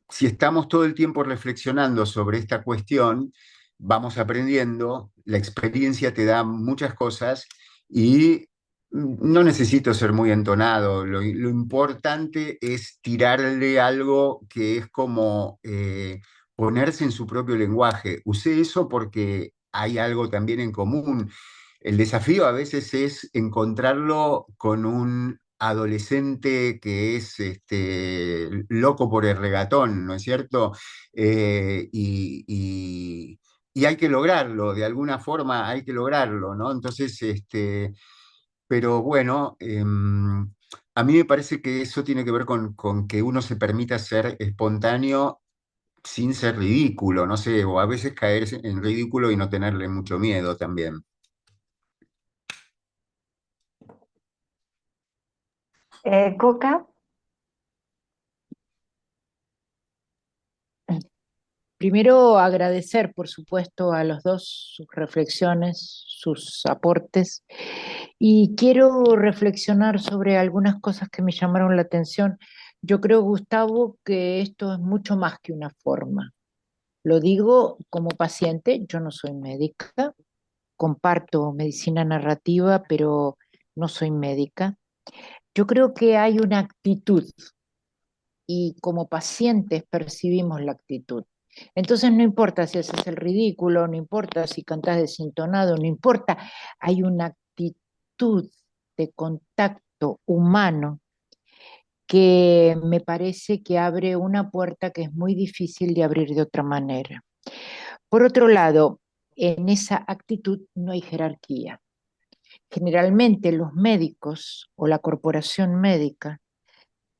si estamos todo el tiempo reflexionando sobre esta cuestión, vamos aprendiendo, la experiencia te da muchas cosas y no necesito ser muy entonado, lo importante es tirarle algo que es como ponerse en su propio lenguaje. Usé eso porque hay algo también en común. El desafío a veces es encontrarlo con un adolescente que es loco por el regatón, ¿no es cierto? Y hay que lograrlo, de alguna forma hay que lograrlo, ¿no? Entonces, pero bueno, a mí me parece que eso tiene que ver con que uno se permita ser espontáneo sin ser ridículo, no sé, o a veces caer en ridículo y no tenerle mucho miedo también. Coca, Primero, agradecer, por supuesto, a los dos sus reflexiones, sus aportes, y quiero reflexionar sobre algunas cosas que me llamaron la atención. Yo creo, Gustavo, que esto es mucho más que una forma. Lo digo como paciente, yo no soy médica, comparto medicina narrativa, pero no soy médica. Yo creo que hay una actitud y como pacientes percibimos la actitud. Entonces no importa si haces el ridículo, no importa si cantas desintonado, no importa, hay una actitud de contacto humano que me parece que abre una puerta que es muy difícil de abrir de otra manera. Por otro lado, en esa actitud no hay jerarquía. Generalmente los médicos o la corporación médica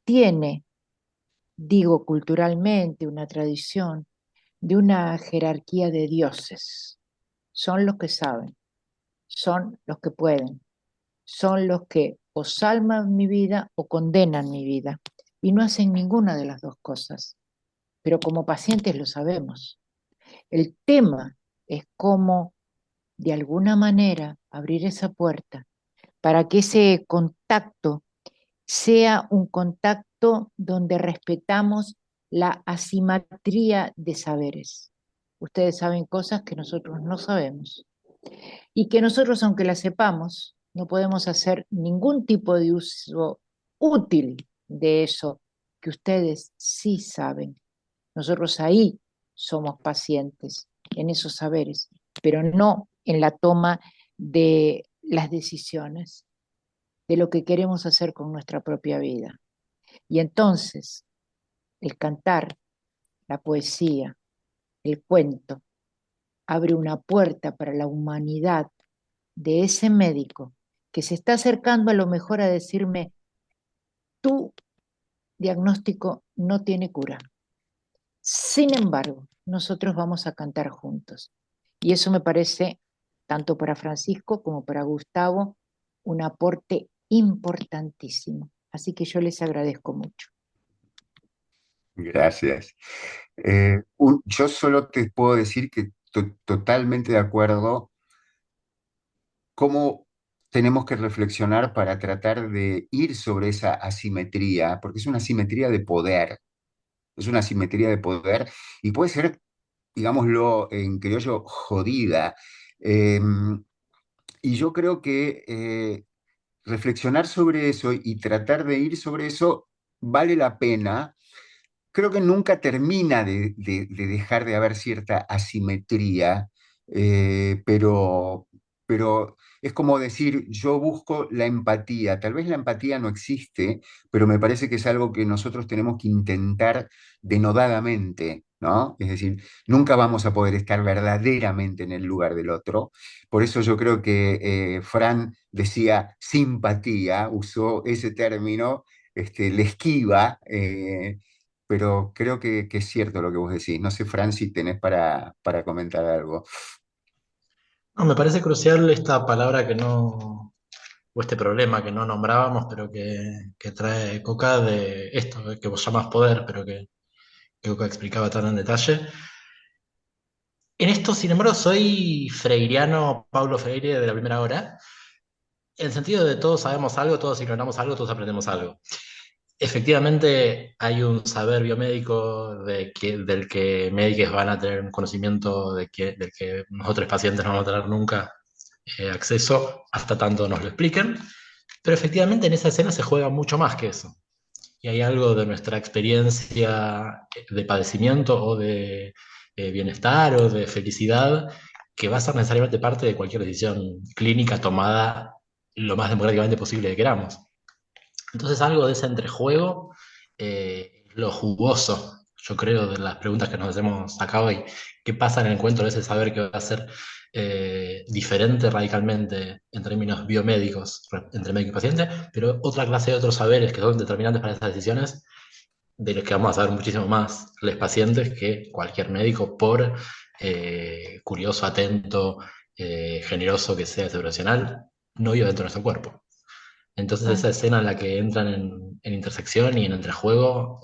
tiene, digo culturalmente, una tradición de una jerarquía de dioses. Son los que saben, son los que pueden, son los que o salvan mi vida o condenan mi vida. Y no hacen ninguna de las dos cosas. Pero como pacientes lo sabemos. El tema es cómo, de alguna manera, abrir esa puerta para que ese contacto sea un contacto donde respetamos la asimetría de saberes. Ustedes saben cosas que nosotros no sabemos y que nosotros, aunque las sepamos, no podemos hacer ningún tipo de uso útil de eso que ustedes sí saben. Nosotros ahí somos pacientes, en esos saberes, pero no en la toma de las decisiones, de lo que queremos hacer con nuestra propia vida. Y entonces, el cantar, la poesía, el cuento, abre una puerta para la humanidad de ese médico que se está acercando a lo mejor a decirme, tu diagnóstico no tiene cura. Sin embargo, nosotros vamos a cantar juntos. Y eso me parece, tanto para Francisco como para Gustavo, un aporte importantísimo. Así que yo les agradezco mucho. Gracias. Yo solo te puedo decir que totalmente de acuerdo cómo tenemos que reflexionar para tratar de ir sobre esa asimetría, porque es una asimetría de poder, es una asimetría de poder y puede ser, digámoslo en criollo, jodida. Eh, y yo creo que reflexionar sobre eso y tratar de ir sobre eso vale la pena. Creo que nunca termina de dejar de haber cierta asimetría, pero es como decir, yo busco la empatía. Tal vez la empatía no existe, pero me parece que es algo que nosotros tenemos que intentar denodadamente, ¿no? Es decir, nunca vamos a poder estar verdaderamente en el lugar del otro. Por eso yo creo que Fran decía simpatía, usó ese término, le esquiva. Pero creo que es cierto lo que vos decís. No sé, Fran, si tenés para comentar algo. No, me parece crucial esta palabra que no, o este problema que no nombrábamos, pero que trae Coca de esto que vos llamas poder, pero que Coca explicaba tan en detalle. En esto, sin embargo, soy freiriano, Paulo Freire de la primera hora, en el sentido de todos sabemos algo, todos ignoramos algo, todos aprendemos algo. Efectivamente, hay un saber biomédico del que médicos van a tener un conocimiento del que nosotros pacientes no vamos a tener nunca acceso hasta tanto nos lo expliquen, pero efectivamente en esa escena se juega mucho más que eso. Y hay algo de nuestra experiencia de padecimiento o de bienestar o de felicidad que va a ser necesariamente parte de cualquier decisión clínica tomada lo más democráticamente posible que queramos. Entonces algo de ese entrejuego, lo jugoso, yo creo, de las preguntas que nos hacemos acá hoy, qué pasa en el encuentro de ese saber que va a ser diferente radicalmente en términos biomédicos entre médico y paciente, pero otra clase de otros saberes que son determinantes para esas decisiones, de los que vamos a saber muchísimo más los pacientes que cualquier médico, por curioso, atento, generoso que sea ese profesional, no vive dentro de nuestro cuerpo. Entonces Ah, esa escena en la que entran en intersección y en entrejuego,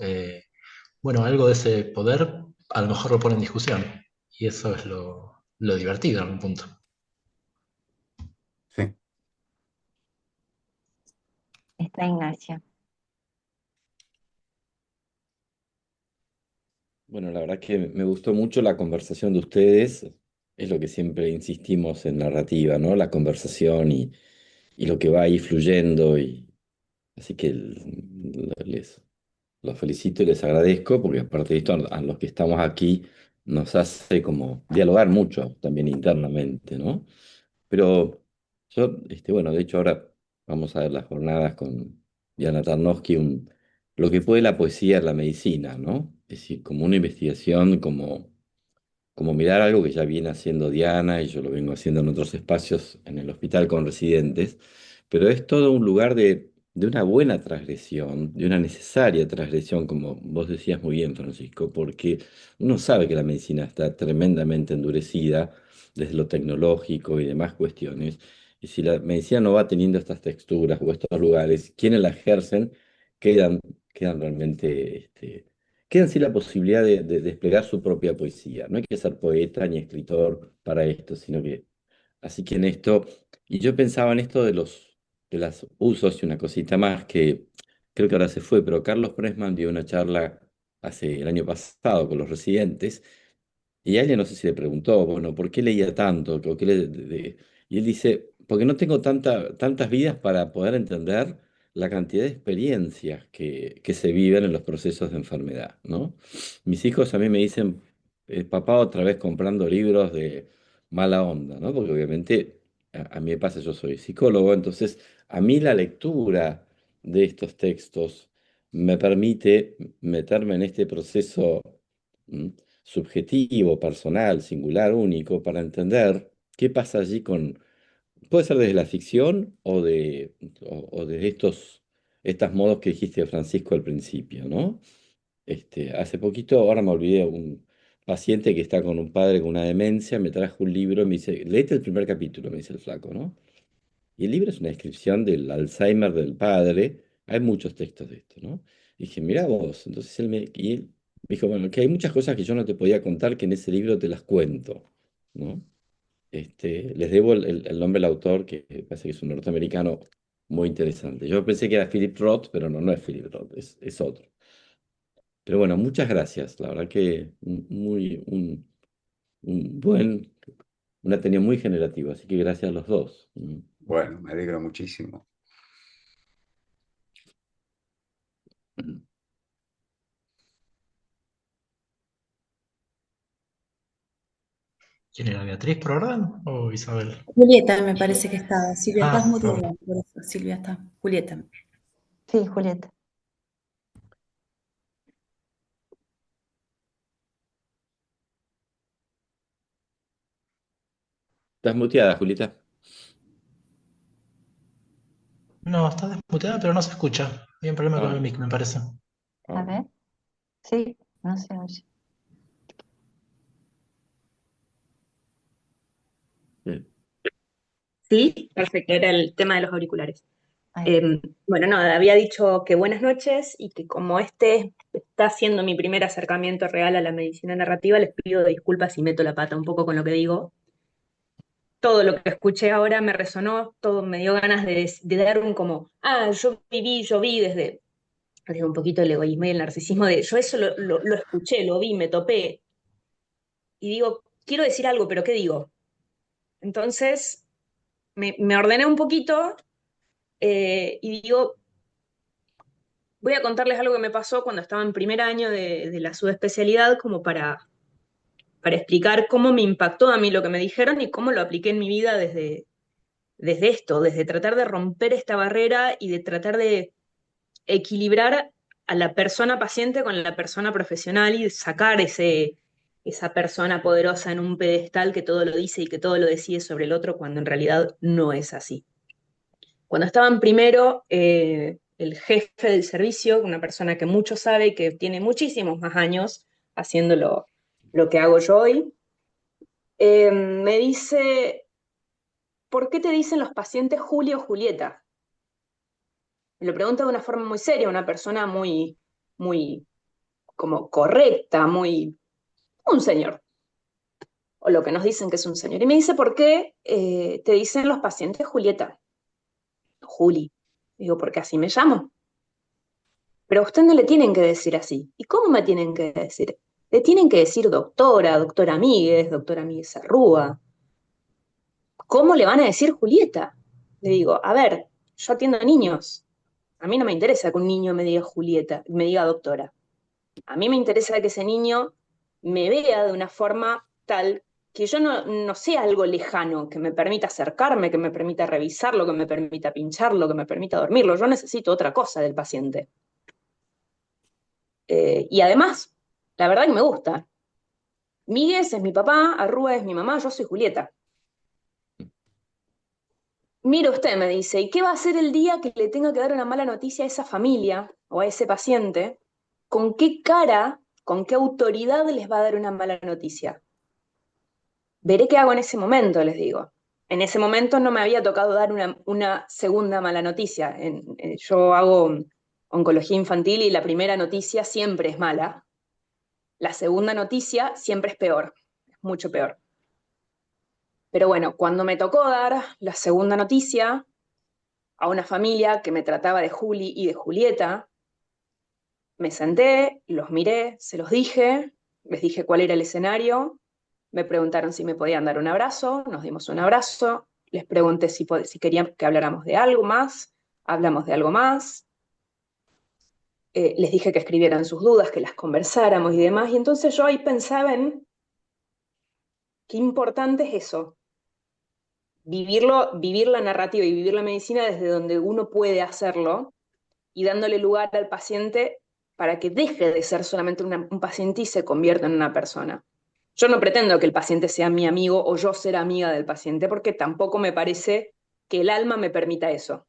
bueno, algo de ese poder a lo mejor lo pone en discusión. Y eso es lo divertido en algún punto. Sí. Está Ignacia. Bueno, la verdad que me gustó mucho la conversación de ustedes. Es lo que siempre insistimos en narrativa, ¿no? La conversación y lo que va ahí fluyendo. Así que les los felicito y les agradezco, porque aparte de esto, a los que estamos aquí nos hace como dialogar mucho también internamente, ¿no? Pero yo, bueno, de hecho ahora vamos a ver las jornadas con Diana Tarnowski, lo que puede la poesía en la medicina, ¿no? Es decir, como una investigación, como mirar algo que ya viene haciendo Diana y yo lo vengo haciendo en otros espacios en el hospital con residentes, pero es todo un lugar de una buena transgresión, de una necesaria transgresión, como vos decías muy bien, Francisco, porque uno sabe que la medicina está tremendamente endurecida desde lo tecnológico y demás cuestiones, y si la medicina no va teniendo estas texturas o estos lugares, quienes la ejercen quedan, quedan realmente quedan sin la posibilidad de desplegar su propia poesía. No hay que ser poeta ni escritor para esto, sino que, así que en esto, y yo pensaba en esto de los usos y una cosita más que creo que ahora se fue, pero Carlos Pressman dio una charla hace el año pasado con los residentes y a alguien no sé si le preguntó, bueno, ¿por qué leía tanto? ¿O qué y él dice, porque no tengo tantas vidas para poder entender la cantidad de experiencias que se viven en los procesos de enfermedad, ¿no? Mis hijos a mí me dicen, papá otra vez comprando libros de mala onda, ¿no? Porque obviamente a mí me pasa, yo soy psicólogo, entonces a mí la lectura de estos textos me permite meterme en este proceso. ¿M? Subjetivo, personal, singular, único, para entender qué pasa allí puede ser desde la ficción o desde estos modos que dijiste, Francisco, al principio, ¿no? Hace poquito, ahora me olvidé, un paciente que está con un padre con una demencia, me trajo un libro y me dice, léete el primer capítulo, me dice el flaco, ¿no? Y el libro es una descripción del Alzheimer del padre. Hay muchos textos de esto, ¿no? Y dije, mira vos. Entonces y él me dijo, bueno, que hay muchas cosas que yo no te podía contar que en ese libro te las cuento, ¿no? Les debo el nombre del autor, que parece que es un norteamericano muy interesante. Yo pensé que era Philip Roth, pero no, no es Philip Roth, es otro. Pero bueno, muchas gracias. La verdad que un buen, una tenía muy generativa, así que gracias a los dos. Bueno, me alegro muchísimo. ¿Quién era Beatriz por orden o Isabel? Julieta, me parece que está. Silvia, estás Ah, muteada, perdón. por eso. Silvia está. Julieta. Sí, Julieta. Estás muteada, Julieta. No, está desmuteada, pero no se escucha. Hay un problema con Ah, el mic, me parece. A ah, ver. Sí, no se oye. bien. Sí, perfecto, era el tema de los auriculares. Ahí está. Bueno, no, había dicho que buenas noches y que como este está siendo mi primer acercamiento real a la medicina narrativa, les pido disculpas si meto la pata un poco con lo que digo. Todo lo que escuché ahora me resonó, todo me dio ganas de dar un como, yo vi desde un poquito el egoísmo y el narcisismo de, yo eso lo escuché, lo vi, me topé y digo, quiero decir algo, pero ¿qué digo? Entonces me ordené un poquito y digo, voy a contarles algo que me pasó cuando estaba en primer año de la subespecialidad, como para explicar cómo me impactó a mí lo que me dijeron y cómo lo apliqué en mi vida desde esto, desde tratar de romper esta barrera y de tratar de equilibrar a la persona paciente con la persona profesional y sacar esa persona poderosa en un pedestal que todo lo dice y que todo lo decide sobre el otro cuando en realidad no es así. Cuando estaban primero, el jefe del servicio, una persona que mucho sabe y que tiene muchísimos más años haciendo lo que hago yo hoy, me dice, ¿por qué te dicen los pacientes Julio o Julieta? Me lo pregunta de una forma muy seria, una persona muy como correcta, muy un señor, o lo que nos dicen que es un señor. Y me dice, ¿por qué te dicen los pacientes Julieta? Juli. Digo, porque así me llamo. Pero a usted no le tienen que decir así. ¿Y cómo me tienen que decir? Le tienen que decir doctora, doctora Míguez Arrúa. ¿Cómo le van a decir Julieta? Le digo, a ver, yo atiendo a niños. A mí no me interesa que un niño me diga Julieta, me diga doctora. A mí me interesa que ese niño me vea de una forma tal que yo no sea algo lejano, que me permita acercarme, que me permita revisarlo, que me permita pincharlo, que me permita dormirlo. Yo necesito otra cosa del paciente. Y además, la verdad que me gusta. Míguez es mi papá, Arrúa es mi mamá, yo soy Julieta. Mire usted, me dice, ¿y qué va a hacer el día que le tenga que dar una mala noticia a esa familia o a ese paciente? ¿Con qué cara, con qué autoridad les va a dar una mala noticia? Veré qué hago en ese momento, les digo. En ese momento no me había tocado dar una segunda mala noticia. Yo hago oncología infantil y la primera noticia siempre es mala. La segunda noticia siempre es peor, es mucho peor. Pero bueno, cuando me tocó dar la segunda noticia a una familia que me trataba de Juli y de Julieta, me senté, los miré, se los dije, les dije cuál era el escenario, me preguntaron si me podían dar un abrazo, nos dimos un abrazo, les pregunté si querían que habláramos de algo más, hablamos de algo más, les dije que escribieran sus dudas, que las conversáramos y demás, y entonces yo ahí pensaba en qué importante es eso, vivir la narrativa y vivir la medicina desde donde uno puede hacerlo y dándole lugar al paciente para que deje de ser solamente un paciente y se convierta en una persona. Yo no pretendo que el paciente sea mi amigo o yo ser amiga del paciente, porque tampoco me parece que el alma me permita eso,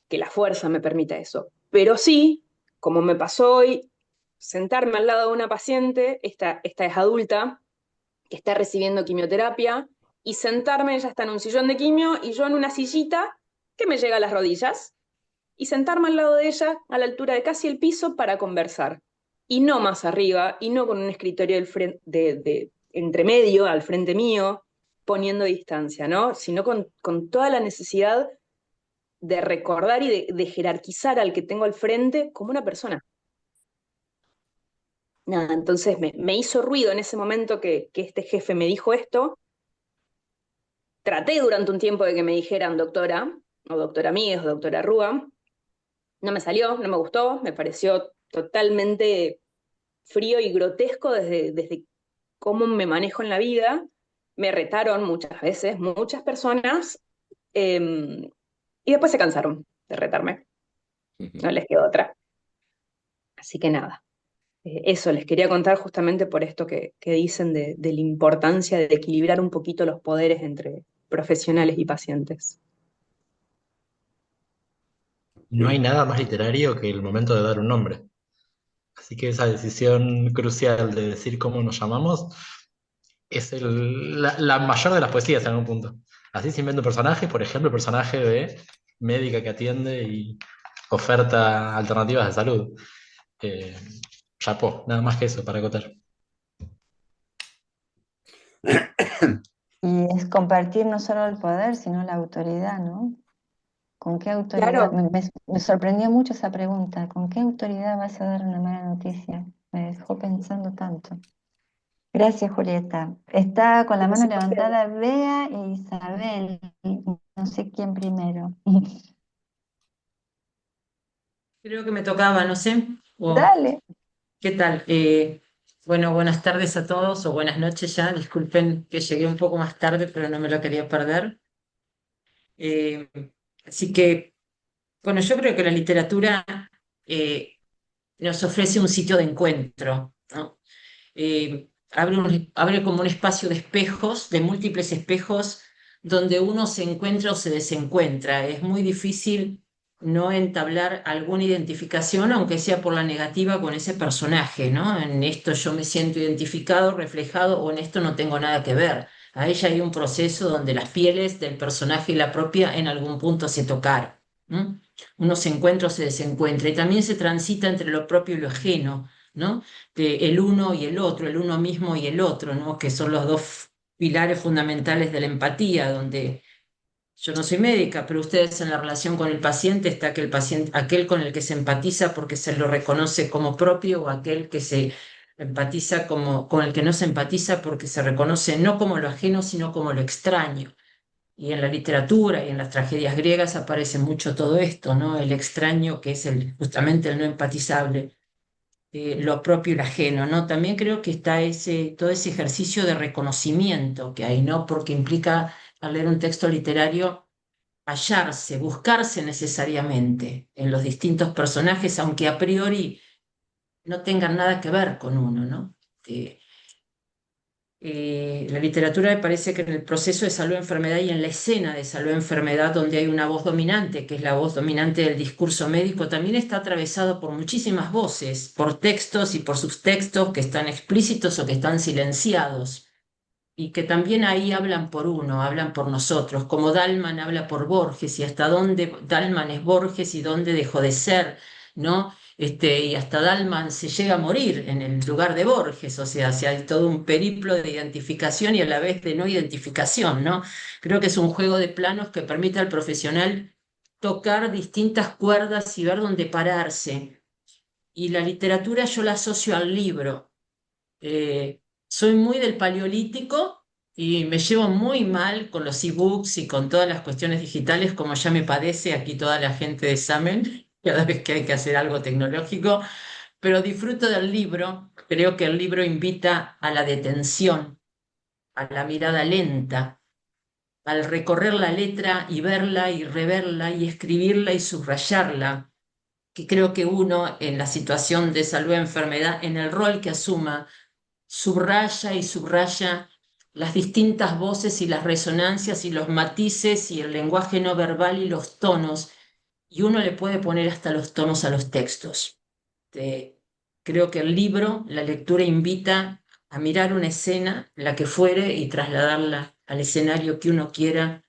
que la fuerza me permita eso. Pero sí, como me pasó hoy, sentarme al lado de una paciente, esta es adulta, que está recibiendo quimioterapia, y sentarme, ella está en un sillón de quimio y yo en una sillita que me llega a las rodillas, y sentarme al lado de ella a la altura de casi el piso para conversar. Y no más arriba, y no con un escritorio de entre medio, al frente mío, poniendo distancia, ¿no? Sino con toda la necesidad de recordar y de jerarquizar al que tengo al frente como una persona. Nada, entonces me hizo ruido en ese momento que este jefe me dijo esto. Traté durante un tiempo de que me dijeran doctora, o doctora Míguez, o doctora Rúa. No me salió, no me gustó, me pareció totalmente frío y grotesco desde cómo me manejo en la vida. Me retaron muchas veces, muchas personas, y después se cansaron de retarme. No les quedó otra. Así que nada, eso les quería contar justamente por esto que dicen de la importancia de equilibrar un poquito los poderes entre profesionales y pacientes. No hay nada más literario que el momento de dar un nombre. Así que esa decisión crucial de decir cómo nos llamamos es la mayor de las poesías en algún punto. Así se inventa un personaje, por ejemplo, el personaje de médica que atiende y oferta alternativas de salud. Chapó, nada más que eso para acotar. Y es compartir no solo el poder, sino la autoridad, ¿no? ¿Con qué autoridad? Claro, Me sorprendió mucho esa pregunta. ¿Con qué autoridad vas a dar una mala noticia? Me dejó pensando tanto. Gracias, Julieta. Está con la mano levantada Bea e Isabel. No sé quién primero. Creo que me tocaba, no sé. Dale. ¿Qué tal? Bueno, buenas tardes a todos o buenas noches ya. Disculpen que llegué un poco más tarde, pero no me lo quería perder. Eh, Así que, bueno, yo creo que la literatura eh, nos ofrece un sitio de encuentro, ¿no? Abre como un espacio de espejos, de múltiples espejos, donde uno se encuentra o se desencuentra. Es muy difícil no entablar alguna identificación, aunque sea por la negativa, con ese personaje, ¿no? En esto yo me siento identificado, reflejado, o en esto no tengo nada que ver. A ella hay un proceso donde las pieles del personaje y la propia en algún punto se tocaron. ¿M? Uno se encuentra o se desencuentra, y también se transita entre lo propio y lo ajeno, ¿no? De el uno y el otro, el uno mismo y el otro, ¿no? Que son los dos pilares fundamentales de la empatía, donde yo no soy médica, pero ustedes en la relación con el paciente está que el paciente, aquel con el que se empatiza porque se lo reconoce como propio, o aquel que se empatiza como, con el que no se empatiza porque se reconoce no como lo ajeno, sino como lo extraño. Y en la literatura y en las tragedias griegas aparece mucho todo esto, ¿no? El extraño, que es justamente el no empatizable, lo propio y lo ajeno, ¿no? También creo que está todo ese ejercicio de reconocimiento que hay, ¿no? Porque implica, al leer un texto literario, hallarse, buscarse necesariamente en los distintos personajes, aunque a priori no tengan nada que ver con uno, ¿no? La literatura me parece que en el proceso de salud-enfermedad y en la escena de salud-enfermedad, donde hay una voz dominante, que es la voz dominante del discurso médico, también está atravesado por muchísimas voces, por textos y por subtextos que están explícitos o que están silenciados, y que también ahí hablan por uno, hablan por nosotros, como Dalman habla por Borges, y hasta dónde Dalman es Borges y dónde dejó de ser, ¿no? Y hasta Dalman se llega a morir en el lugar de Borges, o sea, hay todo un periplo de identificación y a la vez de no identificación, ¿no? Creo que es un juego de planos que permite al profesional tocar distintas cuerdas y ver dónde pararse. Y la literatura yo la asocio al libro. Soy muy del paleolítico y me llevo muy mal con los ebooks y con todas las cuestiones digitales, como ya me padece aquí toda la gente de Samen, cada vez que hay que hacer algo tecnológico, pero disfruto del libro. Creo que el libro invita a la detención, a la mirada lenta, al recorrer la letra y verla y reverla y escribirla y subrayarla, que creo que uno en la situación de salud o enfermedad, en el rol que asuma, subraya y subraya las distintas voces y las resonancias y los matices y el lenguaje no verbal y los tonos, y uno le puede poner hasta los tonos a los textos. Creo que el libro, la lectura invita a mirar una escena, la que fuere, y trasladarla al escenario que uno quiera,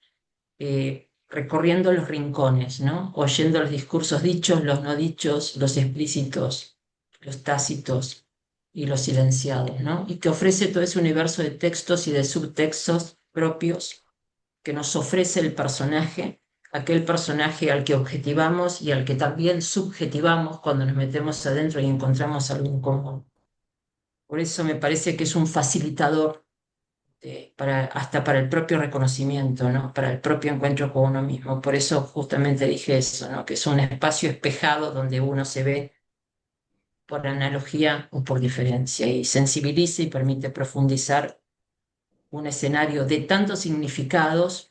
recorriendo los rincones, ¿no? Oyendo los discursos dichos, los no dichos, los explícitos, los tácitos y los silenciados, ¿no? Y que ofrece todo ese universo de textos y de subtextos propios que nos ofrece el personaje, aquel personaje al que objetivamos y al que también subjetivamos cuando nos metemos adentro y encontramos algo en común. Por eso me parece que es un facilitador hasta para el propio reconocimiento, ¿no? Para el propio encuentro con uno mismo. Por eso justamente dije eso, ¿no? Que es un espacio espejado donde uno se ve por analogía o por diferencia y sensibiliza y permite profundizar un escenario de tantos significados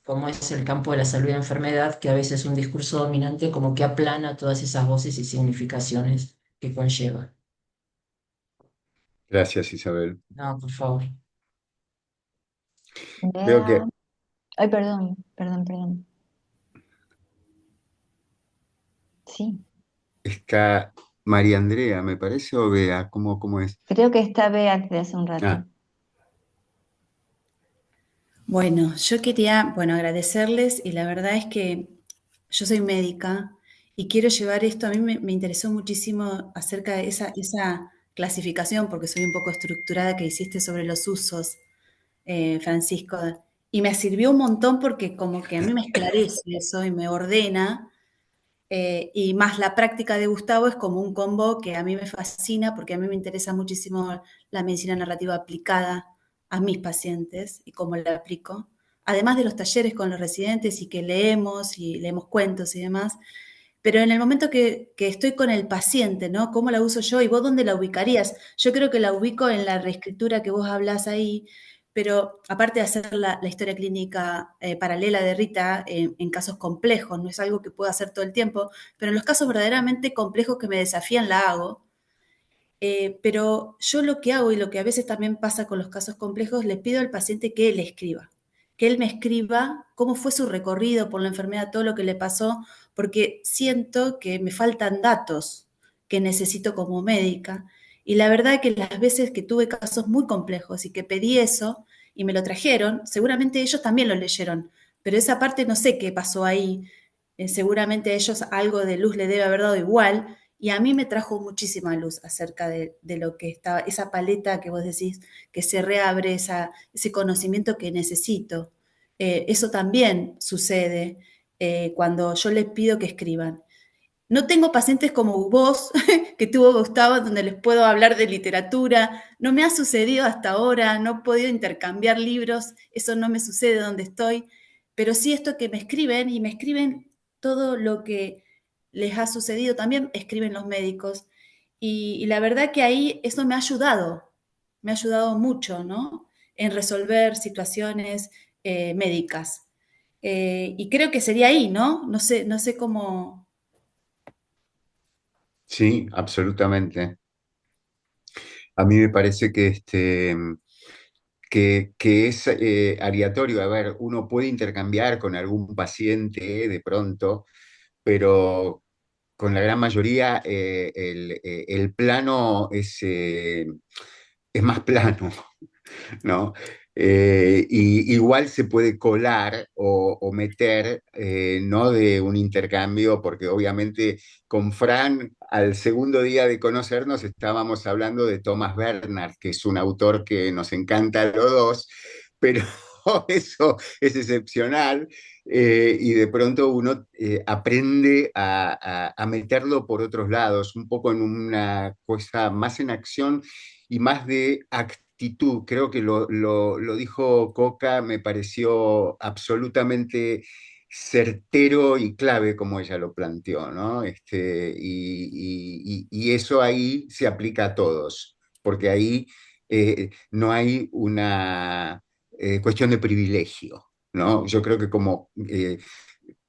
como es el campo de la salud y la enfermedad, que a veces es un discurso dominante como que aplana todas esas voces y significaciones que conlleva. Gracias, Isabel. No, por favor. Veo que Bea. Ay, perdón. Sí, está María Andrea, me parece, o Bea, ¿cómo es? creo que está Bea desde hace un rato. Ah, Bueno, yo quería, agradecerles y la verdad es que yo soy médica y quiero llevar esto, a mí me interesó muchísimo acerca de esa clasificación, porque soy un poco estructurada que hiciste sobre los usos, Francisco, y me sirvió un montón porque como que a mí me esclarece eso y me ordena, y más la práctica de Gustavo es como un combo que a mí me fascina porque a mí me interesa muchísimo la medicina narrativa aplicada a mis pacientes y cómo la aplico. Además de los talleres con los residentes y que leemos y leemos cuentos y demás, pero en el momento que estoy con el paciente, ¿no? ¿Cómo la uso yo? ¿Y vos dónde la ubicarías? Yo creo que la ubico en la reescritura que vos hablás ahí, pero aparte de hacer la historia clínica paralela de Rita en casos complejos, no es algo que puedo hacer todo el tiempo, pero en los casos verdaderamente complejos que me desafían la hago. Pero yo lo que hago y lo que a veces también pasa con los casos complejos, le pido al paciente que él escriba, que él me escriba cómo fue su recorrido por la enfermedad, todo lo que le pasó, porque siento que me faltan datos que necesito como médica. Y la verdad que las veces que tuve casos muy complejos y que pedí eso y me lo trajeron, seguramente ellos también lo leyeron, pero esa parte no sé qué pasó ahí. Seguramente a ellos algo de luz le debe haber dado igual Y a mí me trajo muchísima luz acerca de lo que estaba, esa paleta que vos decís, que se reabre, ese conocimiento que necesito. Eso también sucede cuando yo les pido que escriban. No tengo pacientes como vos, que tuvo Gustavo, donde les puedo hablar de literatura. No me ha sucedido hasta ahora, no he podido intercambiar libros, eso no me sucede donde estoy. Pero sí esto que me escriben, y me escriben todo lo que les ha sucedido, también escriben los médicos. Y la verdad que ahí eso me ha ayudado mucho, ¿no? En resolver situaciones médicas. Y creo que sería ahí, ¿no? No sé cómo. Sí, absolutamente. A mí me parece que, que es aleatorio. A ver, uno puede intercambiar con algún paciente de pronto, pero con la gran mayoría el plano es más plano. ¿No? Y igual se puede colar o meter, no de un intercambio, porque obviamente con Fran, al segundo día de conocernos, estábamos hablando de Thomas Bernhard, que es un autor que nos encanta a los dos, pero eso es excepcional. Y de pronto uno aprende a meterlo por otros lados, un poco en una cosa más en acción y más de actitud. Creo que lo dijo Coca, me pareció absolutamente certero y clave como ella lo planteó, ¿no? Y eso ahí se aplica a todos, porque ahí no hay una cuestión de privilegio, ¿no? Yo creo que como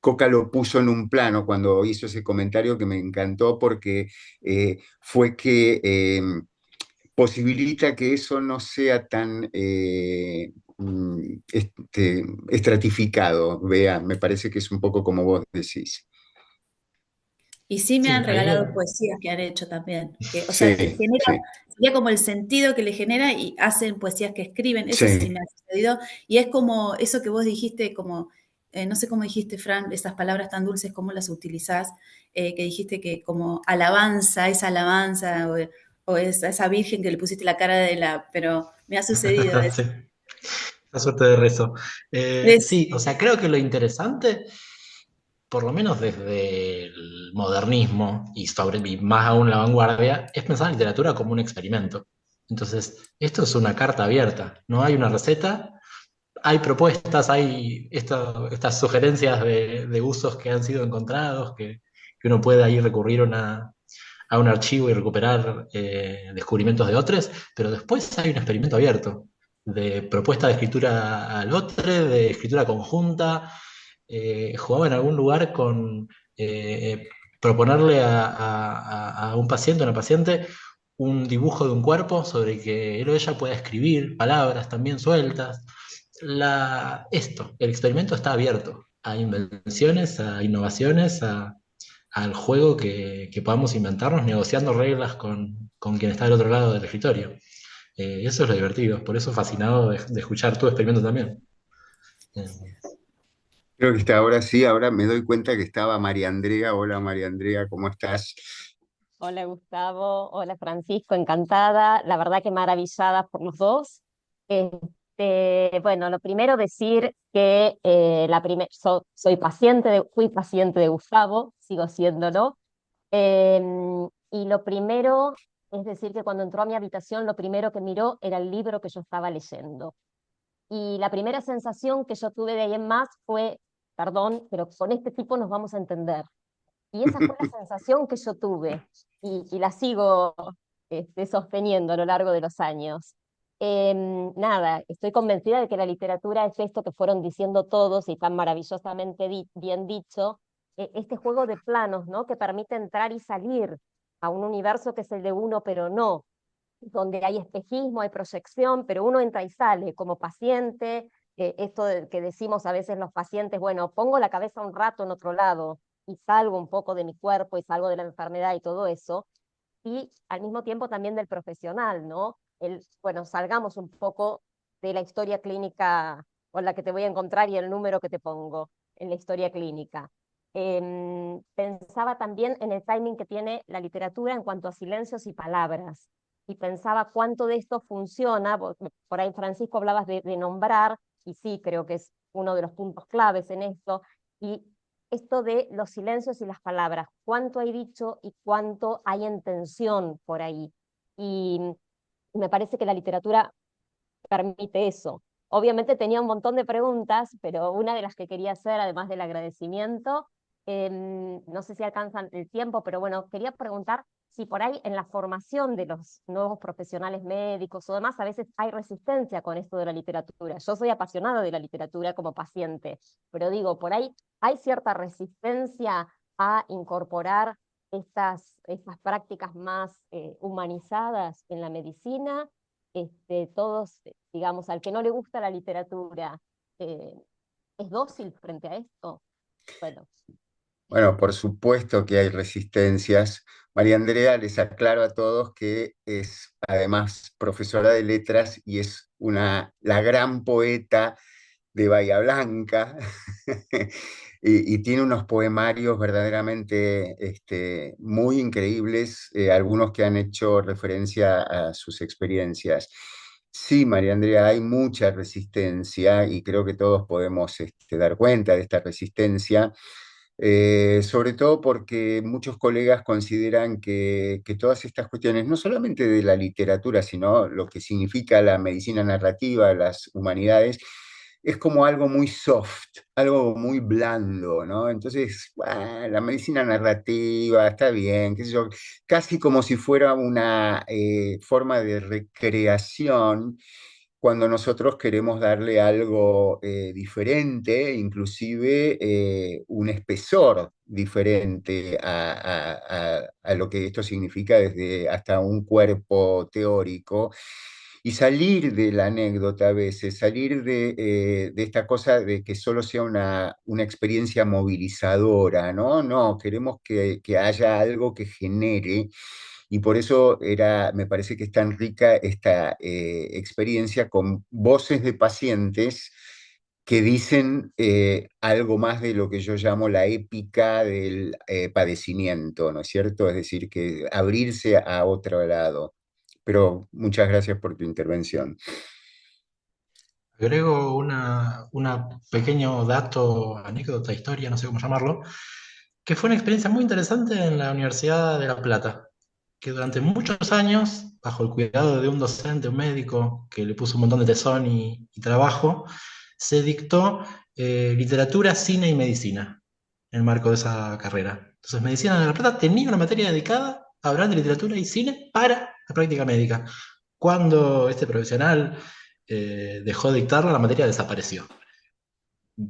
Coca lo puso en un plano cuando hizo ese comentario que me encantó porque fue que posibilita que eso no sea tan estratificado. Vea, me parece que es un poco como vos decís. Y sí me Sí, han a mí regalado me- poesías que han hecho también, o sea, que Sí, genera, sí, sería como el sentido que le genera y hacen poesías que escriben, eso sí sí. me ha sucedido. Y es como eso que vos dijiste, como, no sé cómo dijiste, Fran, esas palabras tan dulces, cómo las utilizás, que dijiste que como alabanza, o esa virgen que le pusiste la cara de la, pero me ha sucedido eso. Sí, la suerte de rezo. Es, Sí, o sea, creo que lo interesante, por lo menos desde el modernismo y más aún la vanguardia, es pensar la literatura como un experimento. Entonces, esto es una carta abierta, no hay una receta, hay propuestas, hay estas sugerencias de usos que han sido encontrados, que uno puede ahí recurrir a un archivo y recuperar descubrimientos de otros, pero después hay un experimento abierto de propuesta de escritura al otro, de escritura conjunta. Jugaba en algún lugar con proponerle a un paciente, a una paciente, un dibujo de un cuerpo sobre que él o ella pueda escribir palabras también sueltas. El experimento está abierto a invenciones, a innovaciones, al juego que podamos inventarnos negociando reglas con quien está del otro lado del escritorio. Eso es lo divertido, por eso fascinado de escuchar tu experimento también. Eh, Creo que está ahora sí, ahora me doy cuenta que estaba María Andrea. Hola María Andrea, ¿cómo estás? Hola Gustavo, hola Francisco, encantada, la verdad que maravillada por los dos. Bueno, lo primero decir que soy paciente fui paciente de Gustavo, sigo siéndolo. Y lo primero es decir que cuando entró a mi habitación, lo primero que miró era el libro que yo estaba leyendo. Y la primera sensación que yo tuve de ahí en más fue, perdón, pero con este tipo nos vamos a entender. Y esa fue la sensación que yo tuve y la sigo sosteniendo a lo largo de los años. Nada, estoy convencida de que la literatura es esto que fueron diciendo todos y tan maravillosamente bien dicho, este juego de planos, ¿no? Que permite entrar y salir a un universo que es el de uno, pero no, donde hay espejismo, hay proyección, pero uno entra y sale como paciente, que decimos a veces los pacientes, bueno, pongo la cabeza un rato en otro lado y salgo un poco de mi cuerpo y salgo de la enfermedad y todo eso, y al mismo tiempo también del profesional, ¿no? Bueno, salgamos un poco de la historia clínica con la que te voy a encontrar y el número que te pongo en la historia clínica. pensaba también en el timing que tiene la literatura en cuanto a silencios y palabras. Y pensaba cuánto de esto funciona. Por ahí, Francisco, hablabas de nombrar, y sí, creo que es uno de los puntos claves en esto. Y esto de los silencios y las palabras, cuánto hay dicho y cuánto hay en tensión por ahí. Y me parece que la literatura permite eso. Obviamente tenía un montón de preguntas, pero una de las que quería hacer, además del agradecimiento, no sé si alcanzan el tiempo, pero bueno, quería preguntar si por ahí en la formación de los nuevos profesionales médicos o demás, a veces hay resistencia con esto de la literatura. Yo soy apasionada de la literatura como paciente, pero digo, por ahí hay cierta resistencia a incorporar estas prácticas más humanizadas en la medicina. Todos, digamos, al que no le gusta la literatura, eh, ¿es dócil frente a esto? Bueno, Bueno, por supuesto que hay resistencias. María Andrea, les aclaro a todos que es además profesora de letras y es la gran poeta de Bahía Blanca y tiene unos poemarios verdaderamente muy increíbles, algunos que han hecho referencia a sus experiencias. Sí, María Andrea, hay mucha resistencia y creo que todos podemos dar cuenta de esta resistencia, sobre todo porque muchos colegas consideran que todas estas cuestiones, no solamente de la literatura, sino lo que significa la medicina narrativa, las humanidades, es como algo muy soft, algo muy blando, ¿no? Entonces, la medicina narrativa está bien, qué sé yo, casi como si fuera una forma de recreación cuando nosotros queremos darle algo diferente, inclusive un espesor diferente a lo que esto significa desde hasta un cuerpo teórico, y salir de la anécdota a veces, salir de esta cosa de que solo sea una experiencia movilizadora, ¿no? No, queremos que haya algo que genere, y por eso me parece que es tan rica esta experiencia con voces de pacientes que dicen algo más de lo que yo llamo la épica del padecimiento, ¿no es cierto? Es decir, que abrirse a otro lado. Pero muchas gracias por tu intervención. Agrego una pequeño dato, anécdota, historia, no sé cómo llamarlo, que fue una experiencia muy interesante en la Universidad de La Plata, que durante muchos años, bajo el cuidado de un docente, un médico, que le puso un montón de tesón y trabajo, se dictó literatura, cine y medicina en el marco de esa carrera. Entonces, Medicina de La Plata tenía una materia dedicada a hablar de literatura y cine para la práctica médica. Cuando este profesional dejó de dictarla, la materia desapareció.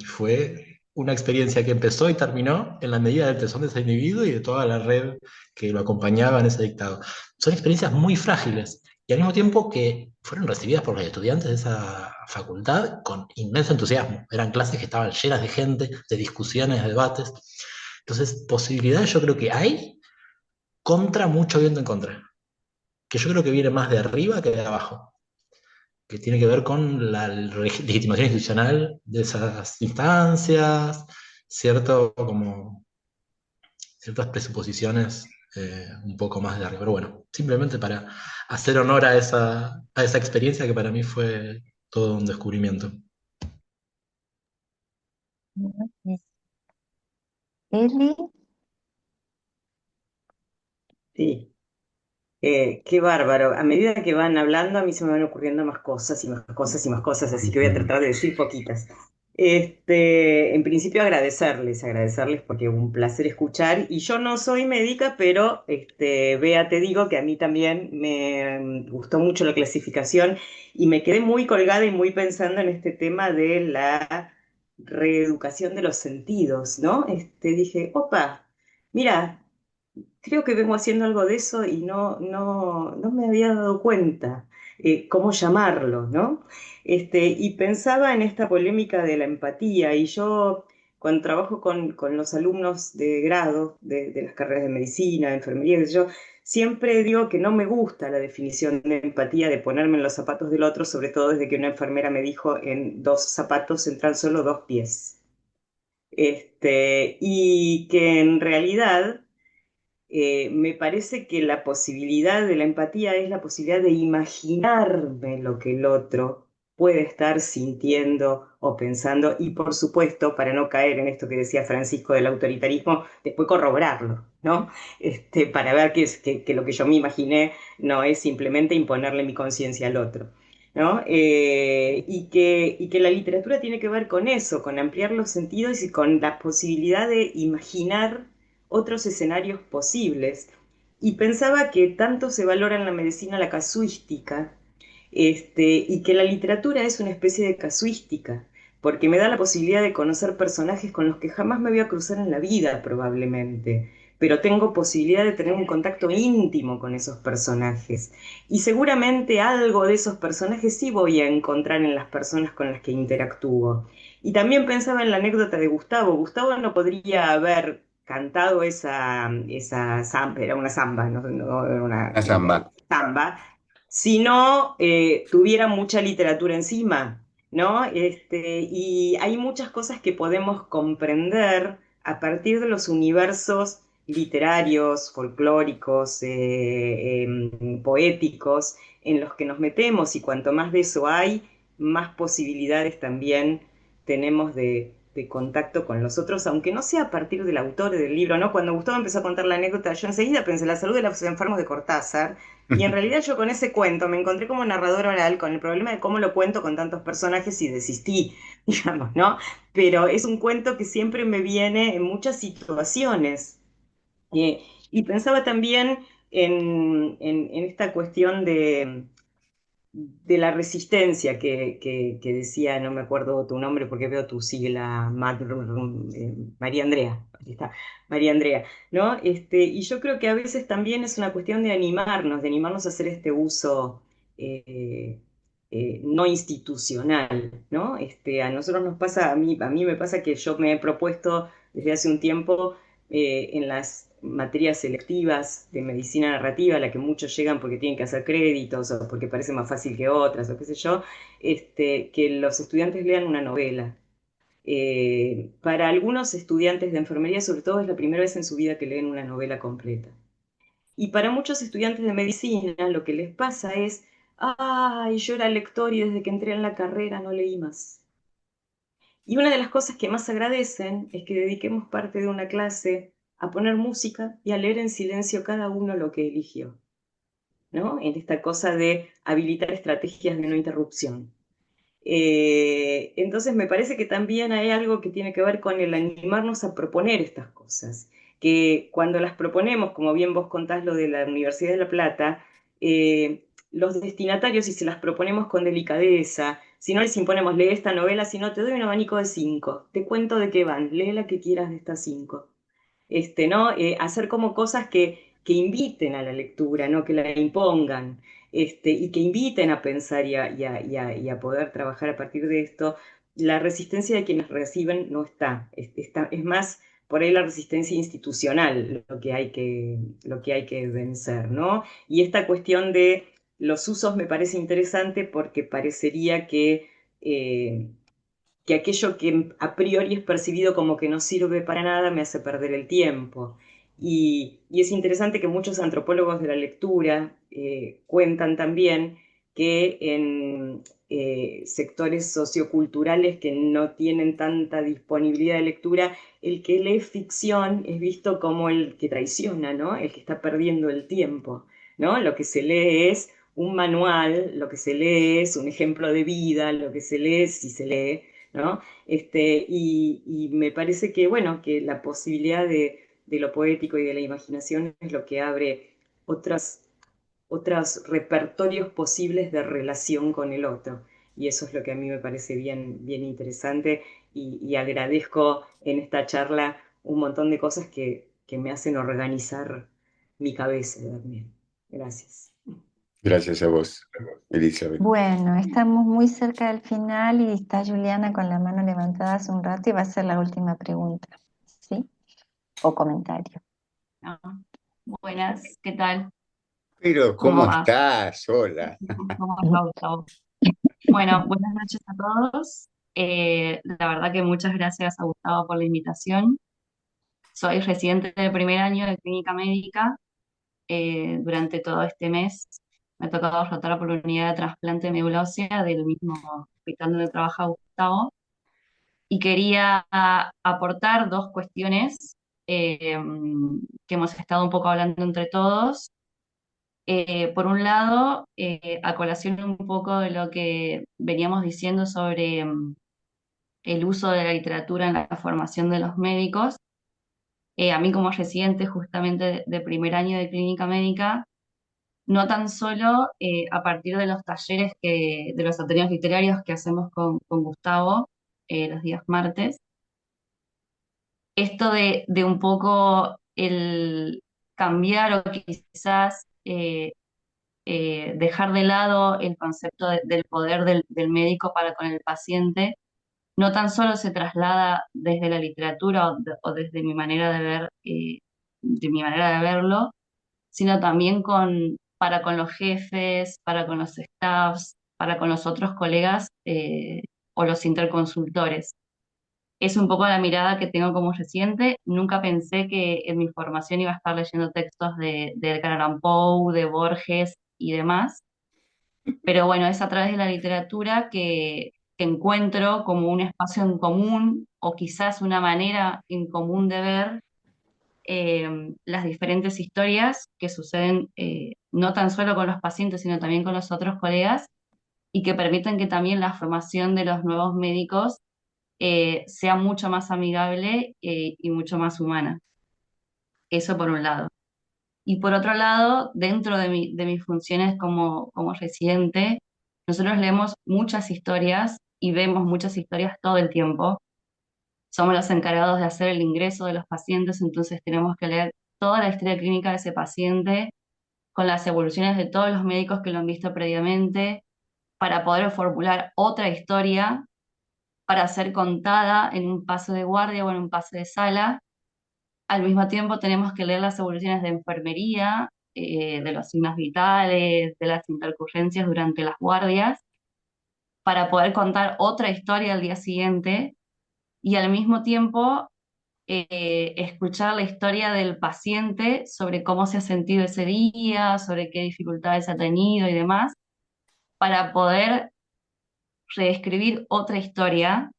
Fue una experiencia que empezó y terminó en la medida del tesón de ese individuo y de toda la red que lo acompañaba en ese dictado. Son experiencias muy frágiles y al mismo tiempo que fueron recibidas por los estudiantes de esa facultad con inmenso entusiasmo. Eran clases que estaban llenas de gente, de discusiones, de debates. Entonces, posibilidades yo creo que hay, contra mucho viento en contra, que yo creo que viene más de arriba que de abajo, que tiene que ver con la legitimación institucional de esas instancias, como ciertas presuposiciones un poco más de arriba. Pero bueno, simplemente para hacer honor a esa experiencia que para mí fue todo un descubrimiento. Eli, Sí, qué bárbaro. A medida que van hablando, a mí se me van ocurriendo más cosas y más cosas y más cosas, así que voy a tratar de decir poquitas. En principio agradecerles porque un placer escuchar. Y yo no soy médica, pero Bea, te digo que a mí también me gustó mucho la clasificación y me quedé muy colgada y muy pensando en este tema de la reeducación de los sentidos, ¿no? Dije, opa, mira, creo que vengo haciendo algo de eso y no me había dado cuenta cómo llamarlo, ¿no? Y pensaba en esta polémica de la empatía y yo cuando trabajo con los alumnos de grado de las carreras de medicina, de enfermería, yo siempre digo que no me gusta la definición de empatía, de ponerme en los zapatos del otro, sobre todo desde que una enfermera me dijo en 2 zapatos entran solo 2 pies. Y que en realidad me parece que la posibilidad de la empatía es la posibilidad de imaginarme lo que el otro puede estar sintiendo o pensando, y por supuesto, para no caer en esto que decía Francisco del autoritarismo, después corroborarlo, ¿no? Para ver que lo que yo me imaginé no es simplemente imponerle mi conciencia al otro. ¿No? Y que la literatura tiene que ver con eso, con ampliar los sentidos y con la posibilidad de imaginar otros escenarios posibles. Y pensaba que tanto se valora en la medicina la casuística, y que la literatura es una especie de casuística, porque me da la posibilidad de conocer personajes con los que jamás me voy a cruzar en la vida, probablemente, pero tengo posibilidad de tener un contacto íntimo con esos personajes. Y seguramente algo de esos personajes sí voy a encontrar en las personas con las que interactúo. Y también pensaba en la anécdota de Gustavo. Gustavo no podría haber cantado esa samba, era una samba, no era La samba. samba, si no tuviera mucha literatura encima, ¿no? Y hay muchas cosas que podemos comprender a partir de los universos literarios, folclóricos, poéticos, en los que nos metemos, y cuanto más de eso hay, más posibilidades también tenemos de contacto con los otros, aunque no sea a partir del autor del libro, ¿no? Cuando Gustavo empezó a contar la anécdota, yo enseguida pensé la salud de los enfermos de Cortázar, y en realidad yo con ese cuento me encontré como narrador oral con el problema de cómo lo cuento con tantos personajes y desistí, digamos, ¿no? Pero es un cuento que siempre me viene en muchas situaciones. Y pensaba también en esta cuestión de la resistencia que decía, no me acuerdo tu nombre porque veo tu sigla, María Andrea, ahí está, María Andrea, ¿no? Y yo creo que a veces también es una cuestión de animarnos a hacer este uso eh, no institucional, ¿no? A nosotros nos pasa, a mí me pasa que yo me he propuesto desde hace un tiempo en las materias selectivas de medicina narrativa, a la que muchos llegan porque tienen que hacer créditos o porque parece más fácil que otras o qué sé yo, que los estudiantes lean una novela. Para algunos estudiantes de enfermería, sobre todo, es la primera vez en su vida que leen una novela completa. Y para muchos estudiantes de medicina, lo que les pasa es, ay, yo era lector y desde que entré en la carrera no leí más. Y una de las cosas que más agradecen es que dediquemos parte de una clase a poner música y a leer en silencio cada uno lo que eligió, ¿no? En esta cosa de habilitar estrategias de no interrupción. Entonces me parece que también hay algo que tiene que ver con el animarnos a proponer estas cosas, que cuando las proponemos, como bien vos contás lo de la Universidad de La Plata, los destinatarios, si se las proponemos con delicadeza, si no les imponemos, lee esta novela, si no te doy un abanico de 5, te cuento de qué van, lee la que quieras de estas 5, ¿no? Hacer como cosas que inviten a la lectura, no que la impongan, y que inviten a pensar y a poder trabajar a partir de esto. La resistencia de quienes reciben no es más por ahí la resistencia institucional lo que hay que vencer, ¿no? Y esta cuestión de los usos me parece interesante porque parecería que aquello que a priori es percibido como que no sirve para nada me hace perder el tiempo. Y es interesante que muchos antropólogos de la lectura cuentan también que en sectores socioculturales que no tienen tanta disponibilidad de lectura, el que lee ficción es visto como el que traiciona, ¿no? El que está perdiendo el tiempo, ¿no? Lo que se lee es un manual, lo que se lee es un ejemplo de vida, lo que se lee, si se lee, ¿no? Y me parece que, bueno, que la posibilidad de lo poético y de la imaginación es lo que abre otros repertorios posibles de relación con el otro. Y eso es lo que a mí me parece bien, bien interesante y agradezco en esta charla un montón de cosas que me hacen organizar mi cabeza también. Gracias. Gracias a vos, Elizabeth. Bueno, estamos muy cerca del final y está Juliana con la mano levantada hace un rato y va a ser la última pregunta, ¿sí? O comentario. Ah, buenas, ¿qué tal? Pero, ¿Cómo ¿cómo va? estás? Hola. ¿Cómo está, Gustavo? Bueno, buenas noches a todos. La verdad que muchas gracias a Gustavo por la invitación. Soy residente de primer año de clínica médica. Durante todo este mes me ha tocado rotar por la unidad de trasplante de médula ósea del mismo hospital donde trabaja Gustavo. Y quería aportar dos cuestiones eh, que hemos estado un poco hablando entre todos. Por un lado, a colación un poco de lo que veníamos diciendo sobre el uso de la literatura en la formación de los médicos. A mí como residente justamente de primer año de clínica médica, no tan solo a partir de los talleres de los ateneos literarios que hacemos con Gustavo los días martes, esto de un poco el cambiar o quizás dejar de lado el concepto del poder del médico para con el paciente, no tan solo se traslada desde la literatura o desde mi manera de ver, de mi manera de verlo, sino también para con los jefes, para con los staffs, para con los otros colegas o los interconsultores. Es un poco la mirada que tengo como residente. Nunca pensé que en mi formación iba a estar leyendo textos de Edgar Allan Poe, de Borges y demás, pero bueno, es a través de la literatura que encuentro como un espacio en común o quizás una manera en común de ver las diferentes historias que suceden no tan solo con los pacientes, sino también con los otros colegas y que permiten que también la formación de los nuevos médicos sea mucho más amigable y mucho más humana. Eso por un lado. Y por otro lado, dentro de mis funciones como residente, nosotros leemos muchas historias y vemos muchas historias todo el tiempo. Somos los encargados de hacer el ingreso de los pacientes, entonces tenemos que leer toda la historia clínica de ese paciente con las evoluciones de todos los médicos que lo han visto previamente para poder formular otra historia para ser contada en un pase de guardia o en un pase de sala. Al mismo tiempo tenemos que leer las evoluciones de enfermería, de los signos vitales, de las intercurrencias durante las guardias, para poder contar otra historia al día siguiente y al mismo tiempo escuchar la historia del paciente sobre cómo se ha sentido ese día, sobre qué dificultades ha tenido y demás, para poder reescribir otra historia